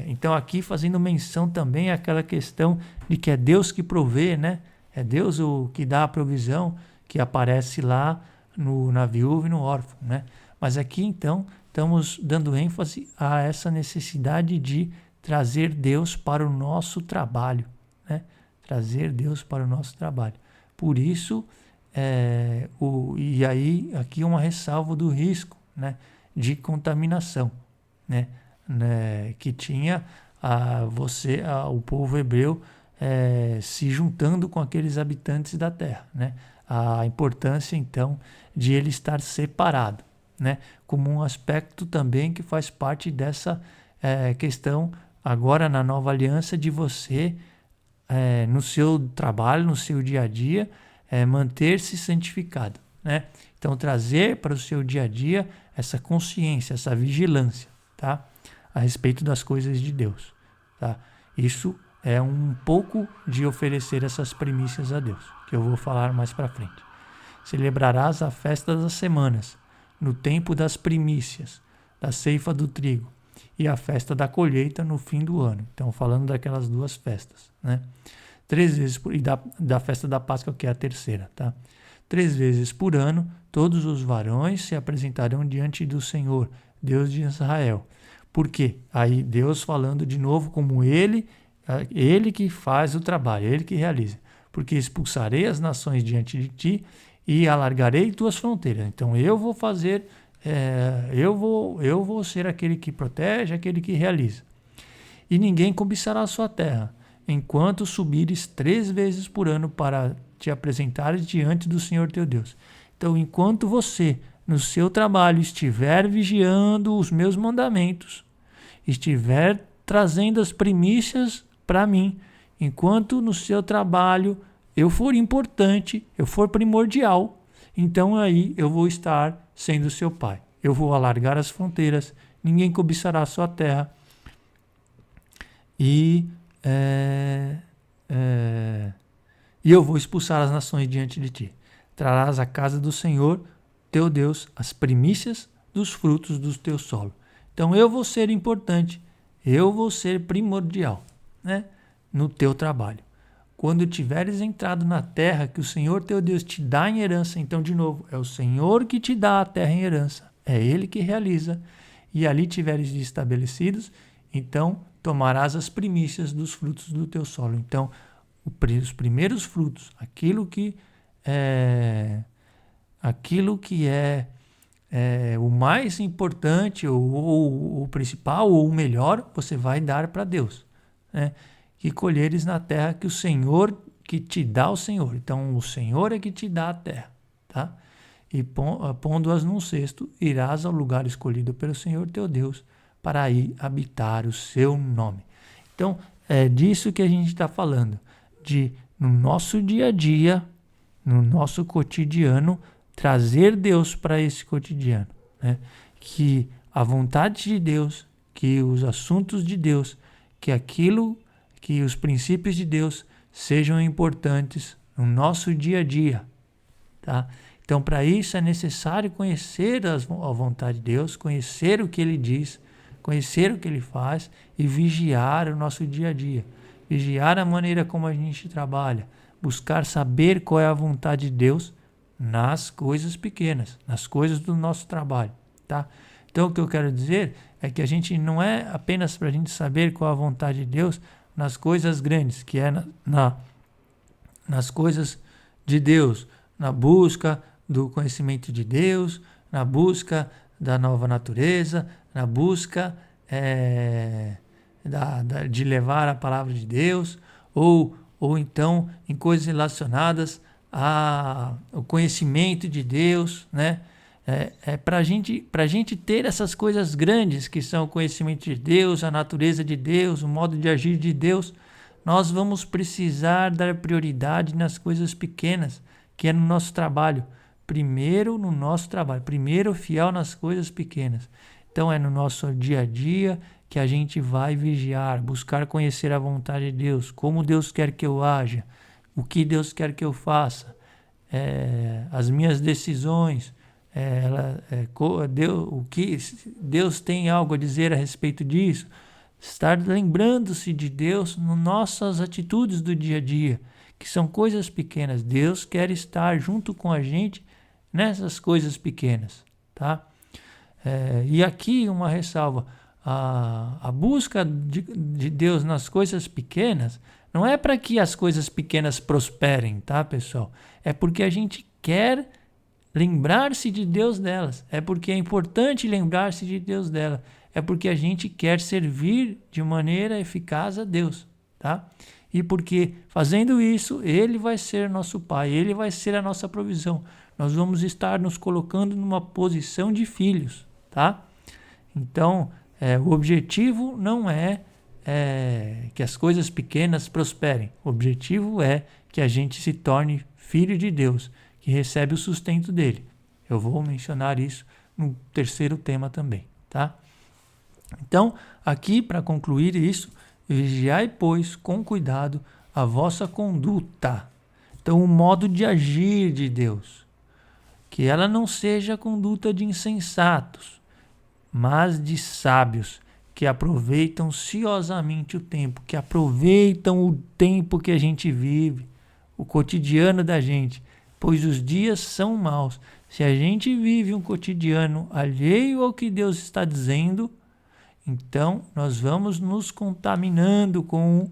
Então, aqui fazendo menção também àquela questão de que é Deus que provê, né? É Deus o que dá a provisão, que aparece lá na viúva e no órfão, né? Mas aqui, então, estamos dando ênfase a essa necessidade de trazer Deus para o nosso trabalho, né? Trazer Deus para o nosso trabalho. Por isso, e aí, aqui uma ressalva do risco, né? De contaminação, né? Que tinha o povo hebreu se juntando com aqueles habitantes da terra, né? A importância, então, de ele estar separado, né? Como um aspecto também que faz parte dessa questão, agora na nova aliança, de você, no seu trabalho, no seu dia a dia, manter-se santificado, né? Então, trazer para o seu dia a dia essa consciência, essa vigilância, tá? A respeito das coisas de Deus, tá? Isso é um pouco de oferecer essas primícias a Deus, que eu vou falar mais para frente. Celebrarás a festa das semanas, no tempo das primícias, da ceifa do trigo, e a festa da colheita no fim do ano. Então, falando daquelas duas festas, né? 3 vezes e da festa da Páscoa, que é a terceira, tá? 3 vezes por ano, todos os varões se apresentarão diante do Senhor, Deus de Israel. Por quê? Aí Deus falando de novo como ele que faz o trabalho, ele que realiza. Porque expulsarei as nações diante de ti e alargarei tuas fronteiras. Então eu vou fazer, eu vou ser aquele que protege, aquele que realiza. E ninguém cobiçará a sua terra, enquanto subires 3 vezes por ano para te apresentares diante do Senhor teu Deus. Então, enquanto você, no seu trabalho, estiver vigiando os meus mandamentos, estiver trazendo as primícias para mim, enquanto no seu trabalho eu for importante, eu for primordial, então aí eu vou estar sendo seu pai. Eu vou alargar as fronteiras, ninguém cobiçará a sua terra. E eu vou expulsar as nações diante de ti. Trarás à casa do Senhor, teu Deus, as primícias dos frutos do teu solo. Então eu vou ser importante, eu vou ser primordial, né, no teu trabalho. Quando tiveres entrado na terra que o Senhor teu Deus te dá em herança, então de novo, é o Senhor que te dá a terra em herança, é Ele que realiza, e ali tiveres estabelecidos, então tomarás as primícias dos frutos do teu solo. Então, os primeiros frutos, aquilo que é o mais importante, ou o principal, ou o melhor, você vai dar para Deus, né? Que colheres na terra que o Senhor, que te dá o Senhor. Então, o Senhor é que te dá a terra, tá? E pondo-as num cesto, irás ao lugar escolhido pelo Senhor teu Deus, para aí habitar o seu nome. Então, é disso que a gente está falando, de no nosso dia a dia, no nosso cotidiano, trazer Deus para esse cotidiano, né? Que a vontade de Deus, que os assuntos de Deus, que os princípios de Deus sejam importantes no nosso dia a dia, tá? Então, para isso é necessário conhecer a vontade de Deus, conhecer o que Ele diz, conhecer o que Ele faz e vigiar o nosso dia a dia, vigiar a maneira como a gente trabalha, buscar saber qual é a vontade de Deus nas coisas pequenas, nas coisas do nosso trabalho, tá? Então, o que eu quero dizer é que a gente não é apenas para a gente saber qual é a vontade de Deus nas coisas grandes, que é nas coisas de Deus, na busca do conhecimento de Deus, na busca da nova natureza, na busca de levar a palavra de Deus, ou então em coisas relacionadas ao conhecimento de Deus, né? Para a gente ter essas coisas grandes que são o conhecimento de Deus, a natureza de Deus, o modo de agir de Deus, nós vamos precisar dar prioridade nas coisas pequenas, que é no nosso trabalho. Primeiro no nosso trabalho, primeiro fiel nas coisas pequenas. Então é no nosso dia a dia que a gente vai vigiar, buscar conhecer a vontade de Deus, como Deus quer que eu haja, o que Deus quer que eu faça, as minhas decisões, o que Deus tem algo a dizer a respeito disso. Estar lembrando-se de Deus nas nossas atitudes do dia a dia, que são coisas pequenas. Deus quer estar junto com a gente nessas coisas pequenas, tá? E aqui uma ressalva, a busca de Deus nas coisas pequenas não é para que as coisas pequenas prosperem, tá, pessoal? É porque a gente quer lembrar-se de Deus delas, é porque é importante lembrar-se de Deus delas, é porque a gente quer servir de maneira eficaz a Deus, tá? E porque fazendo isso, Ele vai ser nosso Pai, Ele vai ser a nossa provisão. Nós vamos estar nos colocando numa posição de filhos, tá? Então, o objetivo não é que as coisas pequenas prosperem. O objetivo é que a gente se torne filho de Deus, que recebe o sustento dele. Eu vou mencionar isso no terceiro tema também, tá? Então, aqui para concluir isso, vigiai, pois, com cuidado a vossa conduta. Então, o modo de agir de Deus, que ela não seja a conduta de insensatos, mas de sábios, que aproveitam ciosamente o tempo, que aproveitam o tempo que a gente vive, o cotidiano da gente, pois os dias são maus. Se a gente vive um cotidiano alheio ao que Deus está dizendo, então nós vamos nos contaminando com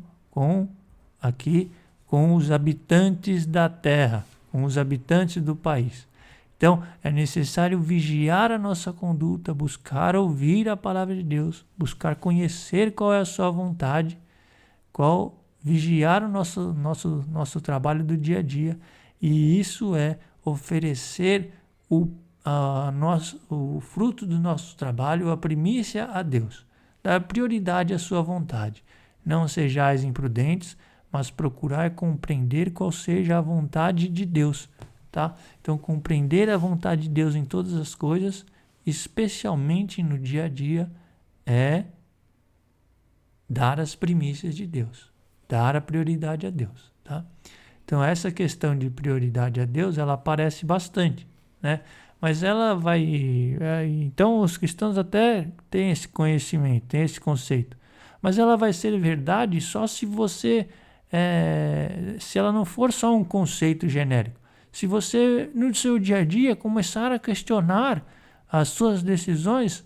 os habitantes da terra, com os habitantes do país. Então, é necessário vigiar a nossa conduta, buscar ouvir a palavra de Deus, buscar conhecer qual é a sua vontade, vigiar o nosso trabalho do dia a dia. E isso é oferecer o fruto do nosso trabalho, a primícia a Deus. Dar prioridade à sua vontade. Não sejais imprudentes, mas procurai compreender qual seja a vontade de Deus. Tá? Então, compreender a vontade de Deus em todas as coisas, especialmente no dia a dia, é dar as primícias de Deus, dar a prioridade a Deus. Tá? Então, essa questão de prioridade a Deus, ela aparece bastante, né? Mas ela vai... então, os cristãos até têm esse conhecimento, têm esse conceito. Mas ela vai ser verdade só se você... se ela não for só um conceito genérico. Se você, no seu dia a dia, começar a questionar as suas decisões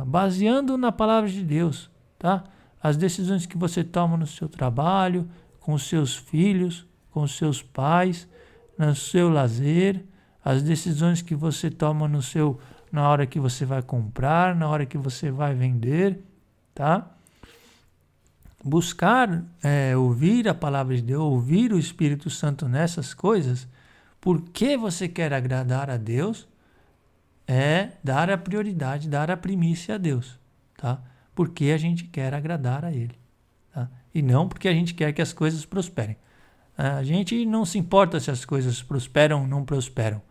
baseando na palavra de Deus, tá? As decisões que você toma no seu trabalho, com os seus filhos, com os seus pais, no seu lazer, as decisões que você toma na hora que você vai comprar, na hora que você vai vender, tá? Buscar ouvir a palavra de Deus, ouvir o Espírito Santo nessas coisas, porque você quer agradar a Deus, dar a prioridade, dar a primícia a Deus, tá? Porque a gente quer agradar a Ele, tá? E não porque a gente quer que as coisas prosperem. A gente não se importa se as coisas prosperam ou não prosperam.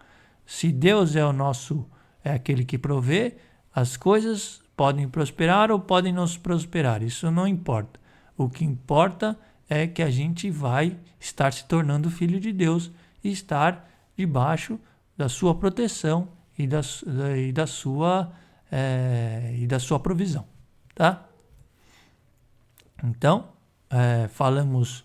Se Deus é aquele que provê, as coisas podem prosperar ou podem não prosperar, isso não importa. O que importa é que a gente vai estar se tornando filho de Deus e estar debaixo da sua proteção e da sua provisão, tá? Então, falamos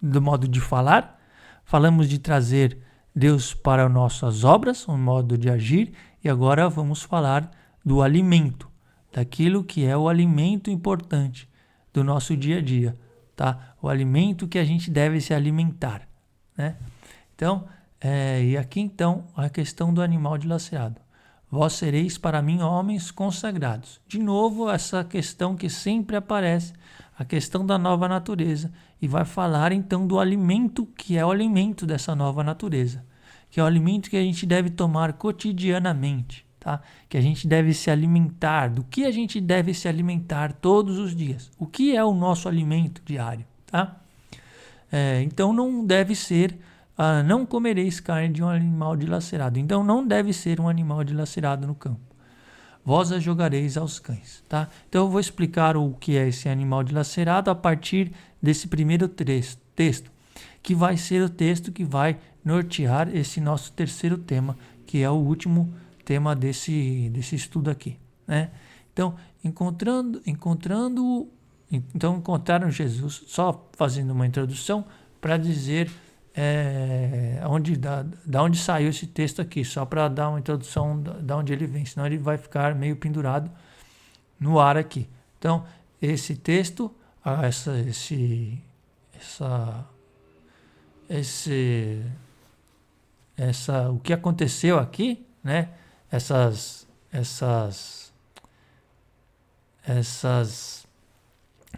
do modo de falar, falamos de trazer Deus para nossas obras, um modo de agir, e agora vamos falar do alimento, daquilo que é o alimento importante do nosso dia a dia, tá? O alimento que a gente deve se alimentar, né? Então, e aqui então a questão do animal dilacerado. Vós sereis para mim homens consagrados. De novo, essa questão que sempre aparece, a questão da nova natureza, e vai falar então do alimento que é o alimento dessa nova natureza, que é o alimento que a gente deve tomar cotidianamente, tá? Que a gente deve se alimentar. Do que a gente deve se alimentar todos os dias? O que é o nosso alimento diário, tá? Então não deve ser, não comereis carne de um animal dilacerado. Então não deve ser um animal dilacerado no campo. Vós a jogareis aos cães, tá? Então eu vou explicar o que é esse animal dilacerado a partir desse primeiro texto, que vai ser o texto que vai nortear esse nosso terceiro tema, que é o último tema desse estudo aqui, né? Então, encontraram Jesus, só fazendo uma introdução para dizer da onde saiu esse texto aqui, só para dar uma introdução da onde ele vem, senão ele vai ficar meio pendurado no ar aqui. Então, esse texto, o que aconteceu aqui, né?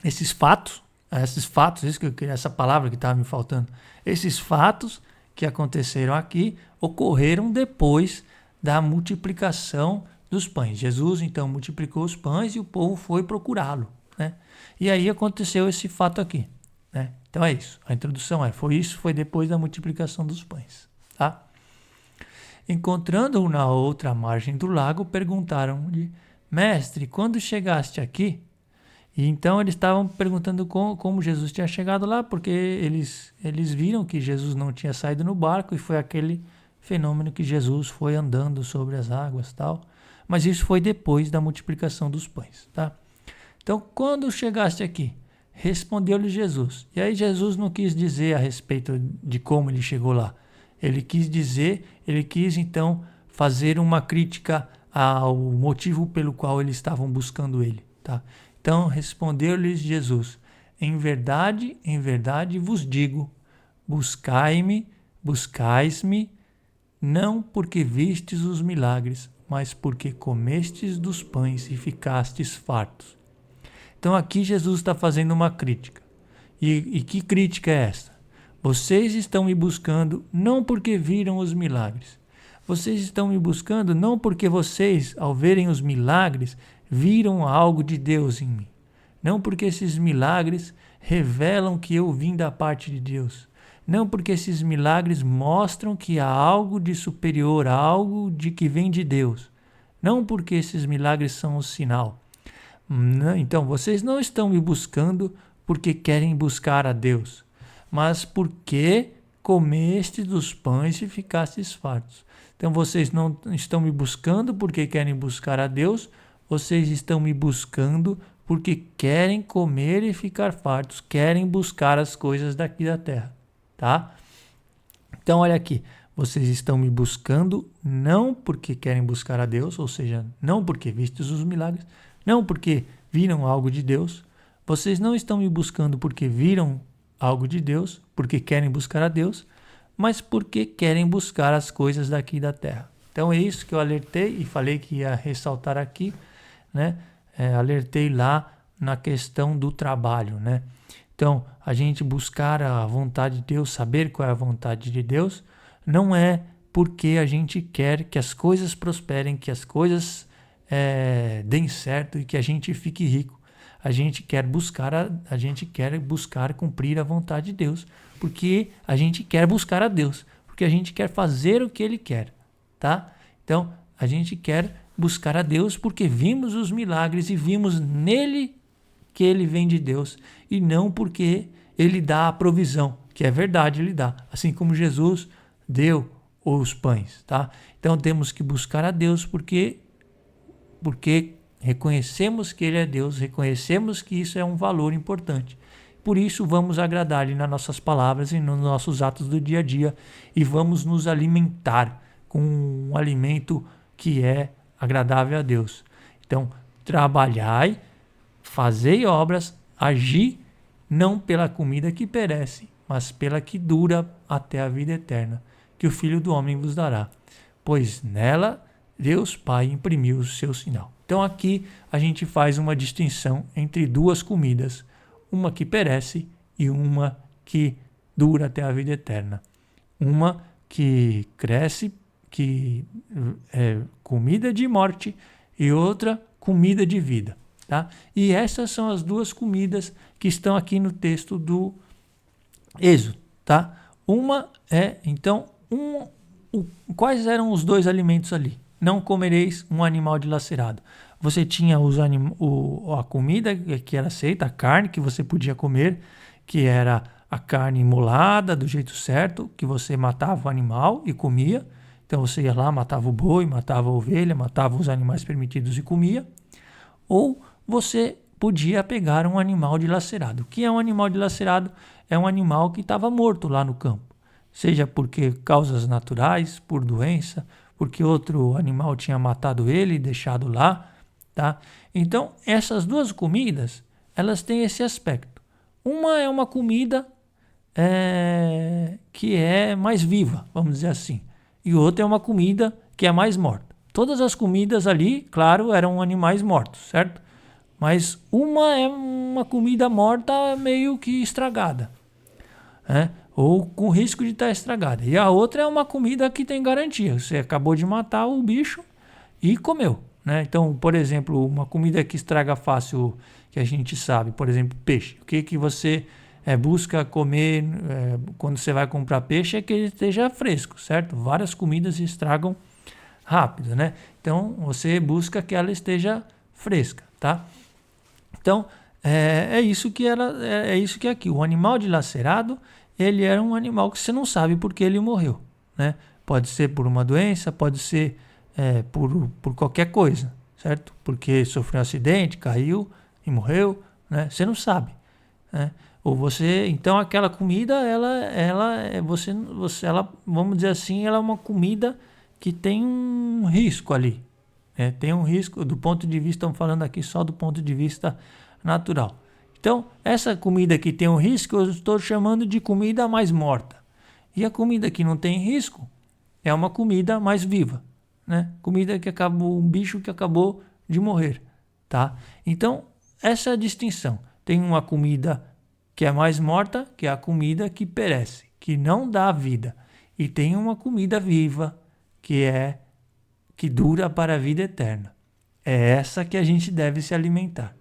Esses fatos, essa palavra que estava me faltando, esses fatos que aconteceram aqui ocorreram depois da multiplicação dos pães. Jesus então multiplicou os pães e o povo foi procurá-lo, né? E aí aconteceu esse fato aqui, né? Então é isso. A introdução foi depois da multiplicação dos pães, tá? Encontrando-o na outra margem do lago, perguntaram-lhe: Mestre, quando chegaste aqui? E então eles estavam perguntando como Jesus tinha chegado lá, porque eles viram que Jesus não tinha saído no barco e foi aquele fenômeno que Jesus foi andando sobre as águas, tal. Mas isso foi depois da multiplicação dos pães, tá? Então, quando chegaste aqui? Respondeu-lhe Jesus. E aí Jesus não quis dizer a respeito de como ele chegou lá. Ele quis então fazer uma crítica ao motivo pelo qual eles estavam buscando ele, tá? Então respondeu-lhes Jesus: em verdade vos digo, buscais-me, não porque vistes os milagres, mas porque comestes dos pães e ficastes fartos. Então aqui Jesus está fazendo uma crítica. E que crítica é essa? Vocês estão me buscando não porque viram os milagres. Vocês estão me buscando não porque vocês, ao verem os milagres, viram algo de Deus em mim. Não porque esses milagres revelam que eu vim da parte de Deus. Não porque esses milagres mostram que há algo de superior, algo de que vem de Deus. Não porque esses milagres são um sinal. Então, vocês não estão me buscando porque querem buscar a Deus, mas porque comeste dos pães e ficastes fartos. Então, vocês não estão me buscando porque querem buscar a Deus, vocês estão me buscando porque querem comer e ficar fartos, querem buscar as coisas daqui da terra, tá? Então, olha aqui, vocês estão me buscando não porque querem buscar a Deus, ou seja, não porque vistes os milagres, não porque viram algo de Deus, vocês não estão me buscando porque viram algo de Deus, porque querem buscar a Deus, mas porque querem buscar as coisas daqui da terra. Então, é isso que eu alertei e falei que ia ressaltar aqui, né? Alertei lá na questão do trabalho, né? Então, a gente buscar a vontade de Deus, saber qual é a vontade de Deus, não é porque a gente quer que as coisas prosperem, que as coisas deem certo e que a gente fique rico. A gente quer buscar cumprir a vontade de Deus, porque a gente quer buscar a Deus, porque a gente quer fazer o que Ele quer, tá? Então, a gente quer buscar a Deus porque vimos os milagres e vimos nele que ele vem de Deus e não porque ele dá a provisão, que é verdade, ele dá, assim como Jesus deu os pães, tá? Então temos que buscar a Deus porque reconhecemos que ele é Deus, reconhecemos que isso é um valor importante. Por isso vamos agradar-lhe nas nossas palavras e nos nossos atos do dia a dia e vamos nos alimentar com um alimento que é agradável a Deus. Então, trabalhai, fazei obras, agi, não pela comida que perece, mas pela que dura até a vida eterna, que o Filho do Homem vos dará, pois nela Deus Pai imprimiu o seu sinal. Então aqui a gente faz uma distinção entre duas comidas, uma que perece e uma que dura até a vida eterna. Uma que cresce que é comida de morte e outra comida de vida, tá? E essas são as duas comidas que estão aqui no texto do Êxodo, tá? Uma é, então, quais eram os dois alimentos ali? Não comereis um animal dilacerado. Você tinha a comida que era aceita, a carne que você podia comer, que era a carne imolada do jeito certo, que você matava o animal e comia. Então você ia lá, matava o boi, matava a ovelha, matava os animais permitidos e comia. Ou você podia pegar um animal dilacerado. O que é um animal dilacerado? É um animal que estava morto lá no campo. Seja porque causas naturais, por doença, porque outro animal tinha matado ele e deixado lá, tá? Então, essas duas comidas, elas têm esse aspecto. Uma é uma comida que é mais viva, vamos dizer assim. E outra é uma comida que é mais morta. Todas as comidas ali, claro, eram animais mortos, certo? Mas uma é uma comida morta meio que estragada, né? Ou com risco de estar estragada. E a outra é uma comida que tem garantia. Você acabou de matar o bicho e comeu, né? Então, por exemplo, uma comida que estraga fácil, que a gente sabe, por exemplo, peixe. O que você busca comer quando você vai comprar peixe é que ele esteja fresco, certo? Várias comidas estragam rápido, né? Então, você busca que ela esteja fresca, tá? Então, é isso que é aqui. O animal dilacerado, ele era um animal que você não sabe por que ele morreu, né? Pode ser por uma doença, pode ser por qualquer coisa, certo? Porque sofreu um acidente, caiu e morreu, né? Você não sabe, né? Ou você, então aquela comida, vamos dizer assim, ela é uma comida que tem um risco ali, tem um risco do ponto de vista, estamos falando aqui só do ponto de vista natural. Então, essa comida que tem um risco, eu estou chamando de comida mais morta. E a comida que não tem risco é uma comida mais viva, né? Comida que acabou, um bicho que acabou de morrer, tá? Então, essa é a distinção. Tem uma comida que é mais morta, que é a comida que perece, que não dá vida. E tem uma comida viva, que dura para a vida eterna. É essa que a gente deve se alimentar.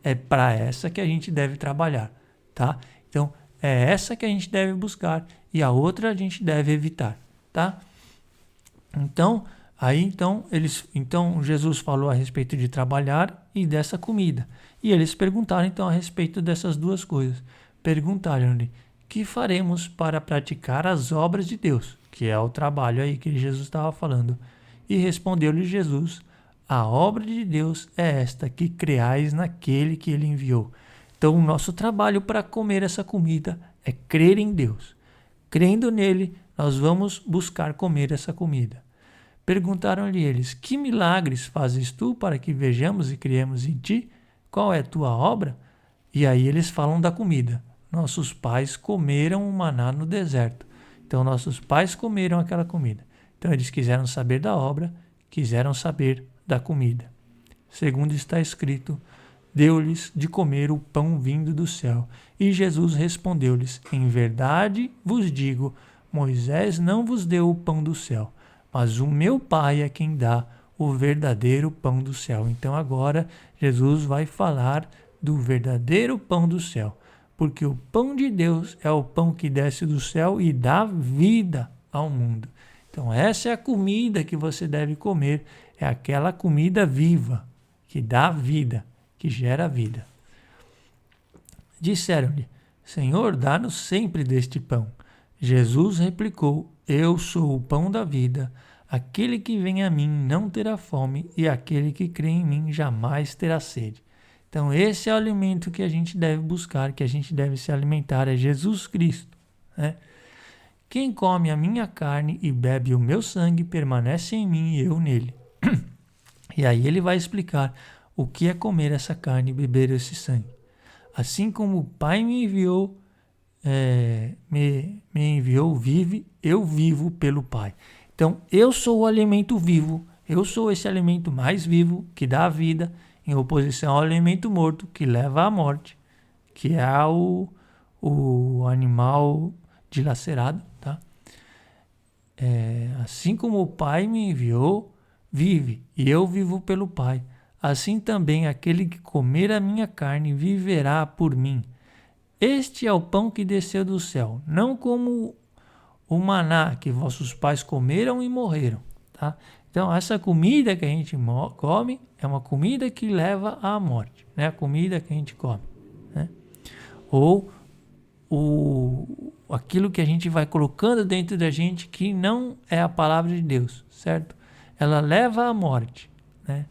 É para essa que a gente deve trabalhar, tá? Então, é essa que a gente deve buscar e a outra a gente deve evitar, tá? Então, Jesus falou a respeito de trabalhar e dessa comida. E eles perguntaram então a respeito dessas duas coisas. Perguntaram-lhe: "Que faremos para praticar as obras de Deus?", que é o trabalho aí que Jesus estava falando. E respondeu-lhe Jesus: "A obra de Deus é esta, que creais naquele que ele enviou." Então, o nosso trabalho para comer essa comida é crer em Deus. Crendo nele, nós vamos buscar comer essa comida. Perguntaram-lhe eles: "Que milagres fazes tu para que vejamos e criemos em ti? Qual é a tua obra?" E aí eles falam da comida. Nossos pais comeram o maná no deserto. Então, nossos pais comeram aquela comida. Então, eles quiseram saber da obra, quiseram saber da comida. Segundo está escrito: "Deu-lhes de comer o pão vindo do céu." E Jesus respondeu-lhes: "Em verdade vos digo, Moisés não vos deu o pão do céu, mas o meu Pai é quem dá o verdadeiro pão do céu." Então agora Jesus vai falar do verdadeiro pão do céu, porque o pão de Deus é o pão que desce do céu e dá vida ao mundo. Então essa é a comida que você deve comer, é aquela comida viva, que dá vida, que gera vida. Disseram-lhe: "Senhor, dá-nos sempre deste pão." Jesus replicou: "Eu sou o pão da vida. Aquele que vem a mim não terá fome, e aquele que crê em mim jamais terá sede." Então esse é o alimento que a gente deve buscar, que a gente deve se alimentar, é Jesus Cristo, né? "Quem come a minha carne e bebe o meu sangue permanece em mim e eu nele." E aí ele vai explicar o que é comer essa carne e beber esse sangue. "Assim como o Pai me enviou, vive, eu vivo pelo Pai." Então, eu sou o alimento vivo, eu sou esse alimento mais vivo, que dá vida, em oposição ao alimento morto, que leva à morte, que é o animal dilacerado, tá? assim como o Pai me enviou, vive, e eu vivo pelo Pai. Assim também aquele que comer a minha carne viverá por mim. Este é o pão que desceu do céu, não como o maná que vossos pais comeram e morreram. Tá? Então, essa comida que a gente come é uma comida que leva à morte, né? A comida que a gente come, né? Ou aquilo que a gente vai colocando dentro da gente que não é a palavra de Deus, certo? Ela leva à morte, né?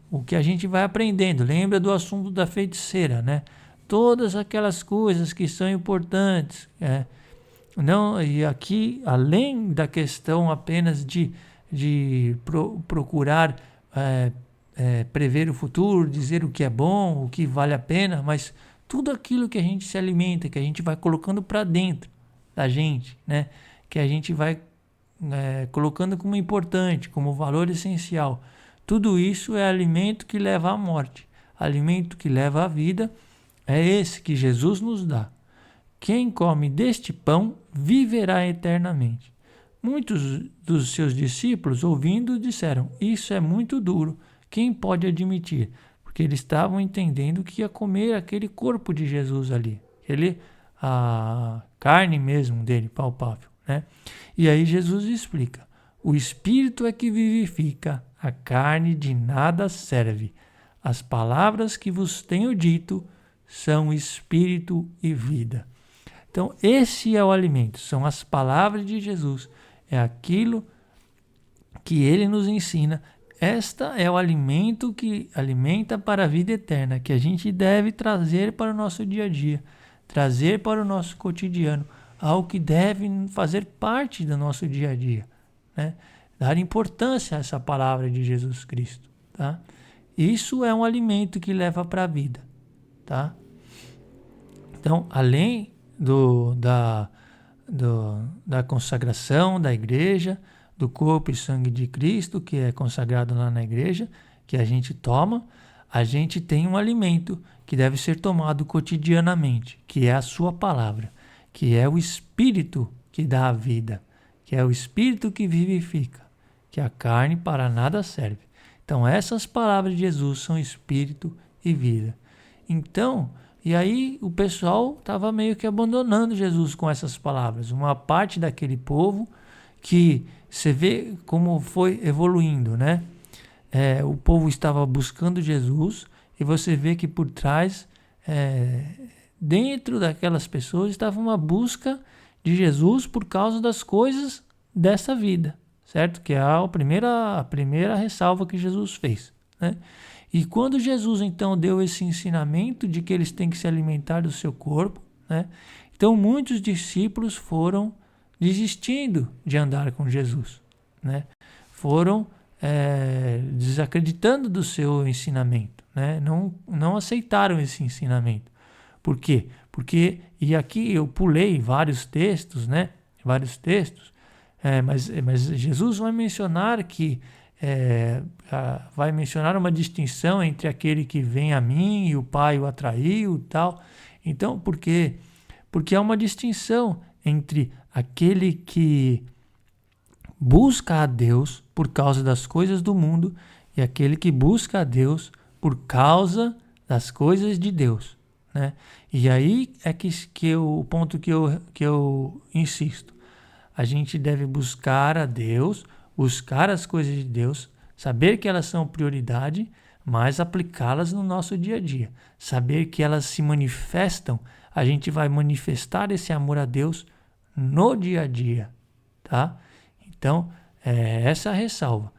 O que a gente vai aprendendo, lembra do assunto da feiticeira, né? Todas aquelas coisas que são importantes, não, e aqui, além da questão apenas de procurar prever o futuro, dizer o que é bom, o que vale a pena, mas tudo aquilo que a gente se alimenta, que a gente vai colocando para dentro da gente, né? Que a gente vai colocando como importante, como valor essencial. Tudo isso é alimento que leva à morte. Alimento que leva à vida é esse que Jesus nos dá. Quem come deste pão viverá eternamente. Muitos dos seus discípulos, ouvindo, disseram: Isso é muito duro. Quem pode admitir? Porque eles estavam entendendo que ia comer aquele corpo de Jesus ali, a carne mesmo dele, palpável, né? E aí Jesus explica: o espírito é que vivifica, a carne de nada serve. As palavras que vos tenho dito são espírito e vida. Então, esse é o alimento, são as palavras de Jesus, é aquilo que ele nos ensina. Esta é o alimento que alimenta para a vida eterna, que a gente deve trazer para o nosso dia a dia, trazer para o nosso cotidiano, algo que deve fazer parte do nosso dia a dia, né? Dar importância a essa palavra de Jesus Cristo, tá? Isso é um alimento que leva para a vida, tá? Então, além da consagração da igreja, do corpo e sangue de Cristo, que é consagrado lá na igreja, que a gente toma, a gente tem um alimento que deve ser tomado cotidianamente, que é a sua palavra, que é o Espírito que dá a vida, que é o Espírito que vivifica, que a carne para nada serve. Então, essas palavras de Jesus são Espírito e vida. Então, e aí o pessoal estava meio que abandonando Jesus com essas palavras. Uma parte daquele povo que você vê como foi evoluindo, né? O povo estava buscando Jesus e você vê que por trás, dentro daquelas pessoas, estava uma busca de Jesus por causa das coisas dessa vida, certo? Que é a primeira ressalva que Jesus fez, né? E quando Jesus, então, deu esse ensinamento de que eles têm que se alimentar do seu corpo, né? Então, muitos discípulos foram desistindo de andar com Jesus, né? Foram desacreditando do seu ensinamento, né? Não aceitaram esse ensinamento. Por quê? Porque, e aqui eu pulei vários textos, né? Vários textos, mas Jesus vai mencionar que vai mencionar uma distinção entre aquele que vem a mim e o Pai o atraiu, tal. Então, por quê? Porque há uma distinção entre aquele que busca a Deus por causa das coisas do mundo e aquele que busca a Deus por causa das coisas de Deus, né? E aí é que o ponto que eu insisto. A gente deve buscar a Deus, buscar as coisas de Deus, saber que elas são prioridade, mas aplicá-las no nosso dia a dia. Saber que elas se manifestam, a gente vai manifestar esse amor a Deus no dia a dia, tá? Então, essa é a ressalva.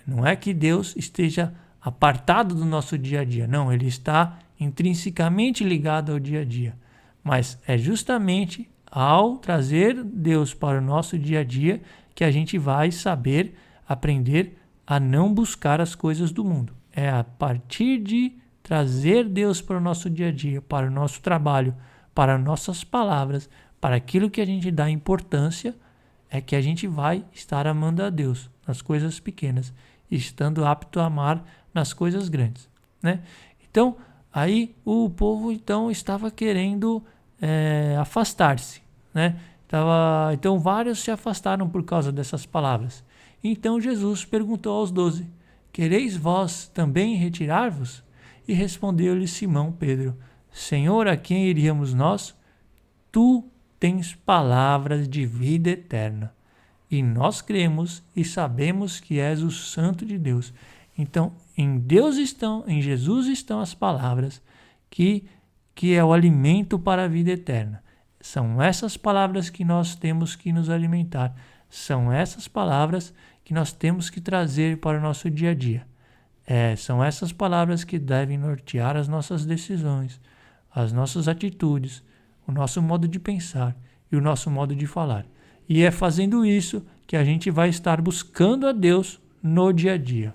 Não é que Deus esteja apartado do nosso dia a dia, não, ele está intrinsecamente ligado ao dia a dia, mas é justamente ao trazer Deus para o nosso dia a dia que a gente vai saber aprender a não buscar as coisas do mundo. É a partir de trazer Deus para o nosso dia a dia, para o nosso trabalho, para nossas palavras, para aquilo que a gente dá importância, é que a gente vai estar amando a Deus nas coisas pequenas, estando apto a amar nas coisas grandes, né? Então, aí o povo então estava querendo afastar-se, né? Então vários se afastaram por causa dessas palavras. Então Jesus perguntou aos 12: Quereis vós também retirar-vos? E respondeu-lhe Simão Pedro: Senhor, a quem iríamos nós? Tu tens palavras de vida eterna, e nós cremos e sabemos que és o Santo de Deus. Então, em Jesus estão as palavras que é o alimento para a vida eterna. São essas palavras que nós temos que nos alimentar. São essas palavras que nós temos que trazer para o nosso dia a dia. São essas palavras que devem nortear as nossas decisões, as nossas atitudes, o nosso modo de pensar e o nosso modo de falar. E é fazendo isso que a gente vai estar buscando a Deus no dia a dia.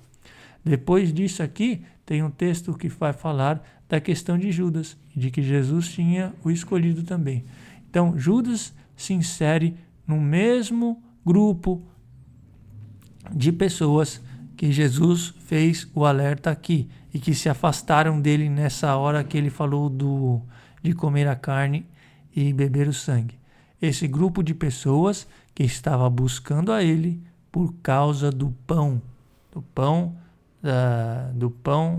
Depois disso aqui, tem um texto que vai falar da questão de Judas, de que Jesus tinha o escolhido também. Então, Judas se insere no mesmo grupo de pessoas que Jesus fez o alerta aqui e que se afastaram dele nessa hora que ele falou de comer a carne e beber o sangue. Esse grupo de pessoas que estava buscando a ele por causa do pão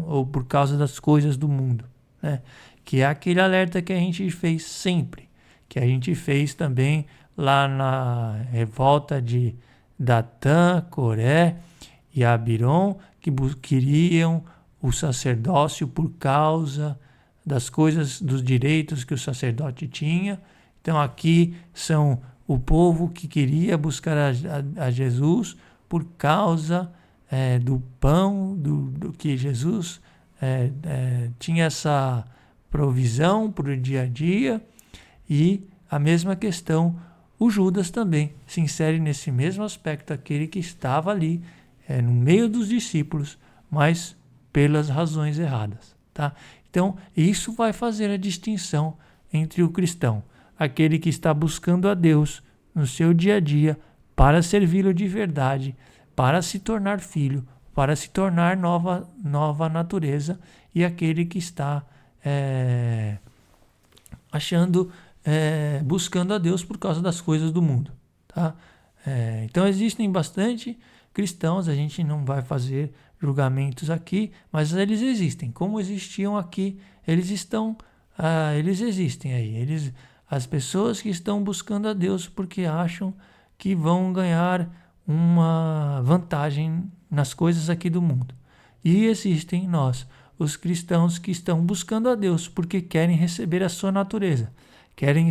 ou por causa das coisas do mundo, né? Que é aquele alerta que a gente fez sempre, que a gente fez também lá na revolta de Datã, Coré e Abiram, que queriam o sacerdócio por causa das coisas, dos direitos que o sacerdote tinha. Então aqui são o povo que queria buscar a Jesus por causa do pão, do que Jesus tinha essa provisão para o dia a dia. E a mesma questão, o Judas também se insere nesse mesmo aspecto, aquele que estava ali no meio dos discípulos, mas pelas razões erradas, tá? Então, isso vai fazer a distinção entre o cristão, aquele que está buscando a Deus no seu dia a dia para servi-lo de verdade, para se tornar filho, para se tornar nova natureza, e aquele que está buscando a Deus por causa das coisas do mundo, tá? Então existem bastante cristãos, a gente não vai fazer julgamentos aqui, mas eles existem. Como existiam aqui, eles existem aí. As pessoas que estão buscando a Deus porque acham que vão ganhar uma vantagem nas coisas aqui do mundo. E existem nós, os cristãos que estão buscando a Deus porque querem receber a sua natureza, querem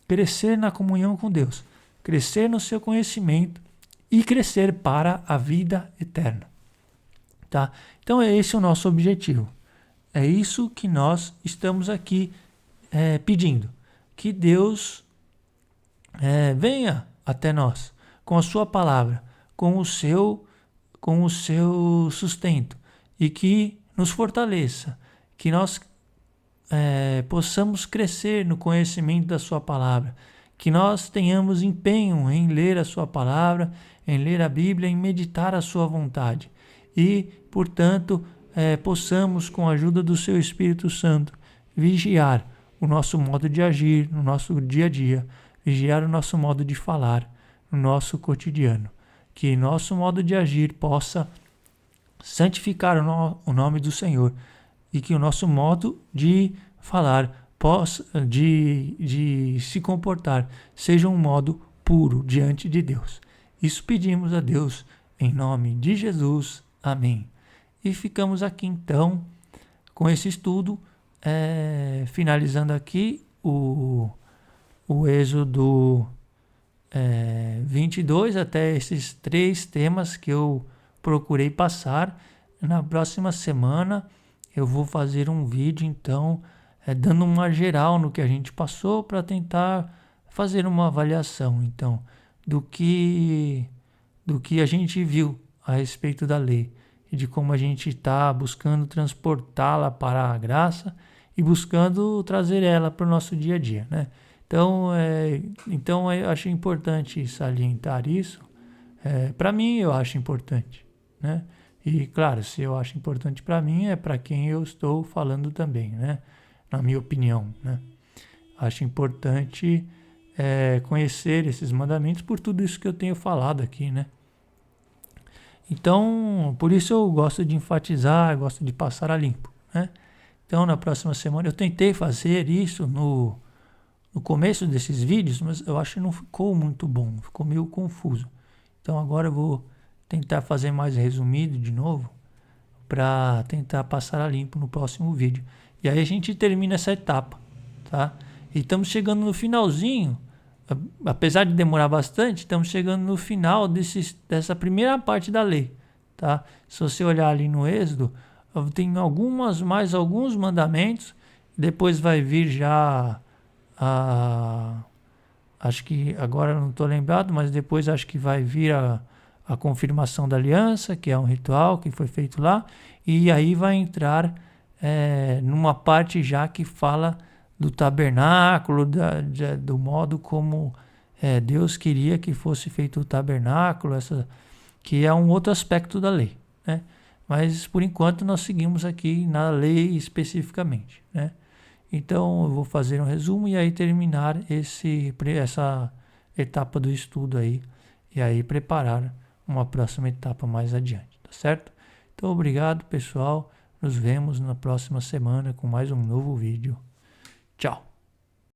crescer na comunhão com Deus, crescer no seu conhecimento e crescer para a vida eterna, tá? Então é esse o nosso objetivo. É isso que nós estamos aqui pedindo, que Deus venha até nós com a sua palavra, com o seu sustento, e que nos fortaleça, que nós possamos crescer no conhecimento da sua palavra, que nós tenhamos empenho em ler a sua palavra, em ler a Bíblia, em meditar a sua vontade e, portanto, possamos, com a ajuda do seu Espírito Santo, vigiar o nosso modo de agir no nosso dia a dia, vigiar o nosso modo de falar no nosso cotidiano, que nosso modo de agir possa santificar o nome do Senhor e que o nosso modo de falar, de se comportar, seja um modo puro diante de Deus. Isso pedimos a Deus em nome de Jesus. Amém. E ficamos aqui então com esse estudo, finalizando aqui o Êxodo 22, até esses 3 temas que eu procurei passar. Na próxima semana eu vou fazer um vídeo, então, dando uma geral no que a gente passou, para tentar fazer uma avaliação, então, do que a gente viu a respeito da lei e de como a gente está buscando transportá-la para a graça e buscando trazer ela para o nosso dia a dia, né? Então eu acho importante salientar isso. Para mim, eu acho importante, né? E, claro, se eu acho importante para mim, é para quem eu estou falando também, né? Na minha opinião, né? Acho importante conhecer esses mandamentos por tudo isso que eu tenho falado aqui, né? Então, por isso eu gosto de enfatizar, gosto de passar a limpo, né? Então, na próxima semana, eu tentei fazer isso no começo desses vídeos, mas eu acho que não ficou muito bom, ficou meio confuso. Então, agora eu vou tentar fazer mais resumido de novo, para tentar passar a limpo no próximo vídeo. E aí a gente termina essa etapa, tá? E estamos chegando no finalzinho, apesar de demorar bastante, estamos chegando no final dessa primeira parte da lei, tá? Se você olhar ali no Êxodo, tem mais alguns mandamentos, depois vai vir já acho que agora não estou lembrado, mas depois acho que vai vir a confirmação da aliança, que é um ritual que foi feito lá, e aí vai entrar numa parte já que fala do tabernáculo, do modo como Deus queria que fosse feito o tabernáculo, que é um outro aspecto da lei, né? Mas por enquanto nós seguimos aqui na lei especificamente, né? Então eu vou fazer um resumo e aí terminar essa etapa do estudo aí, e aí preparar uma próxima etapa mais adiante, tá certo? Então obrigado, pessoal, nos vemos na próxima semana com mais um novo vídeo. Tchau!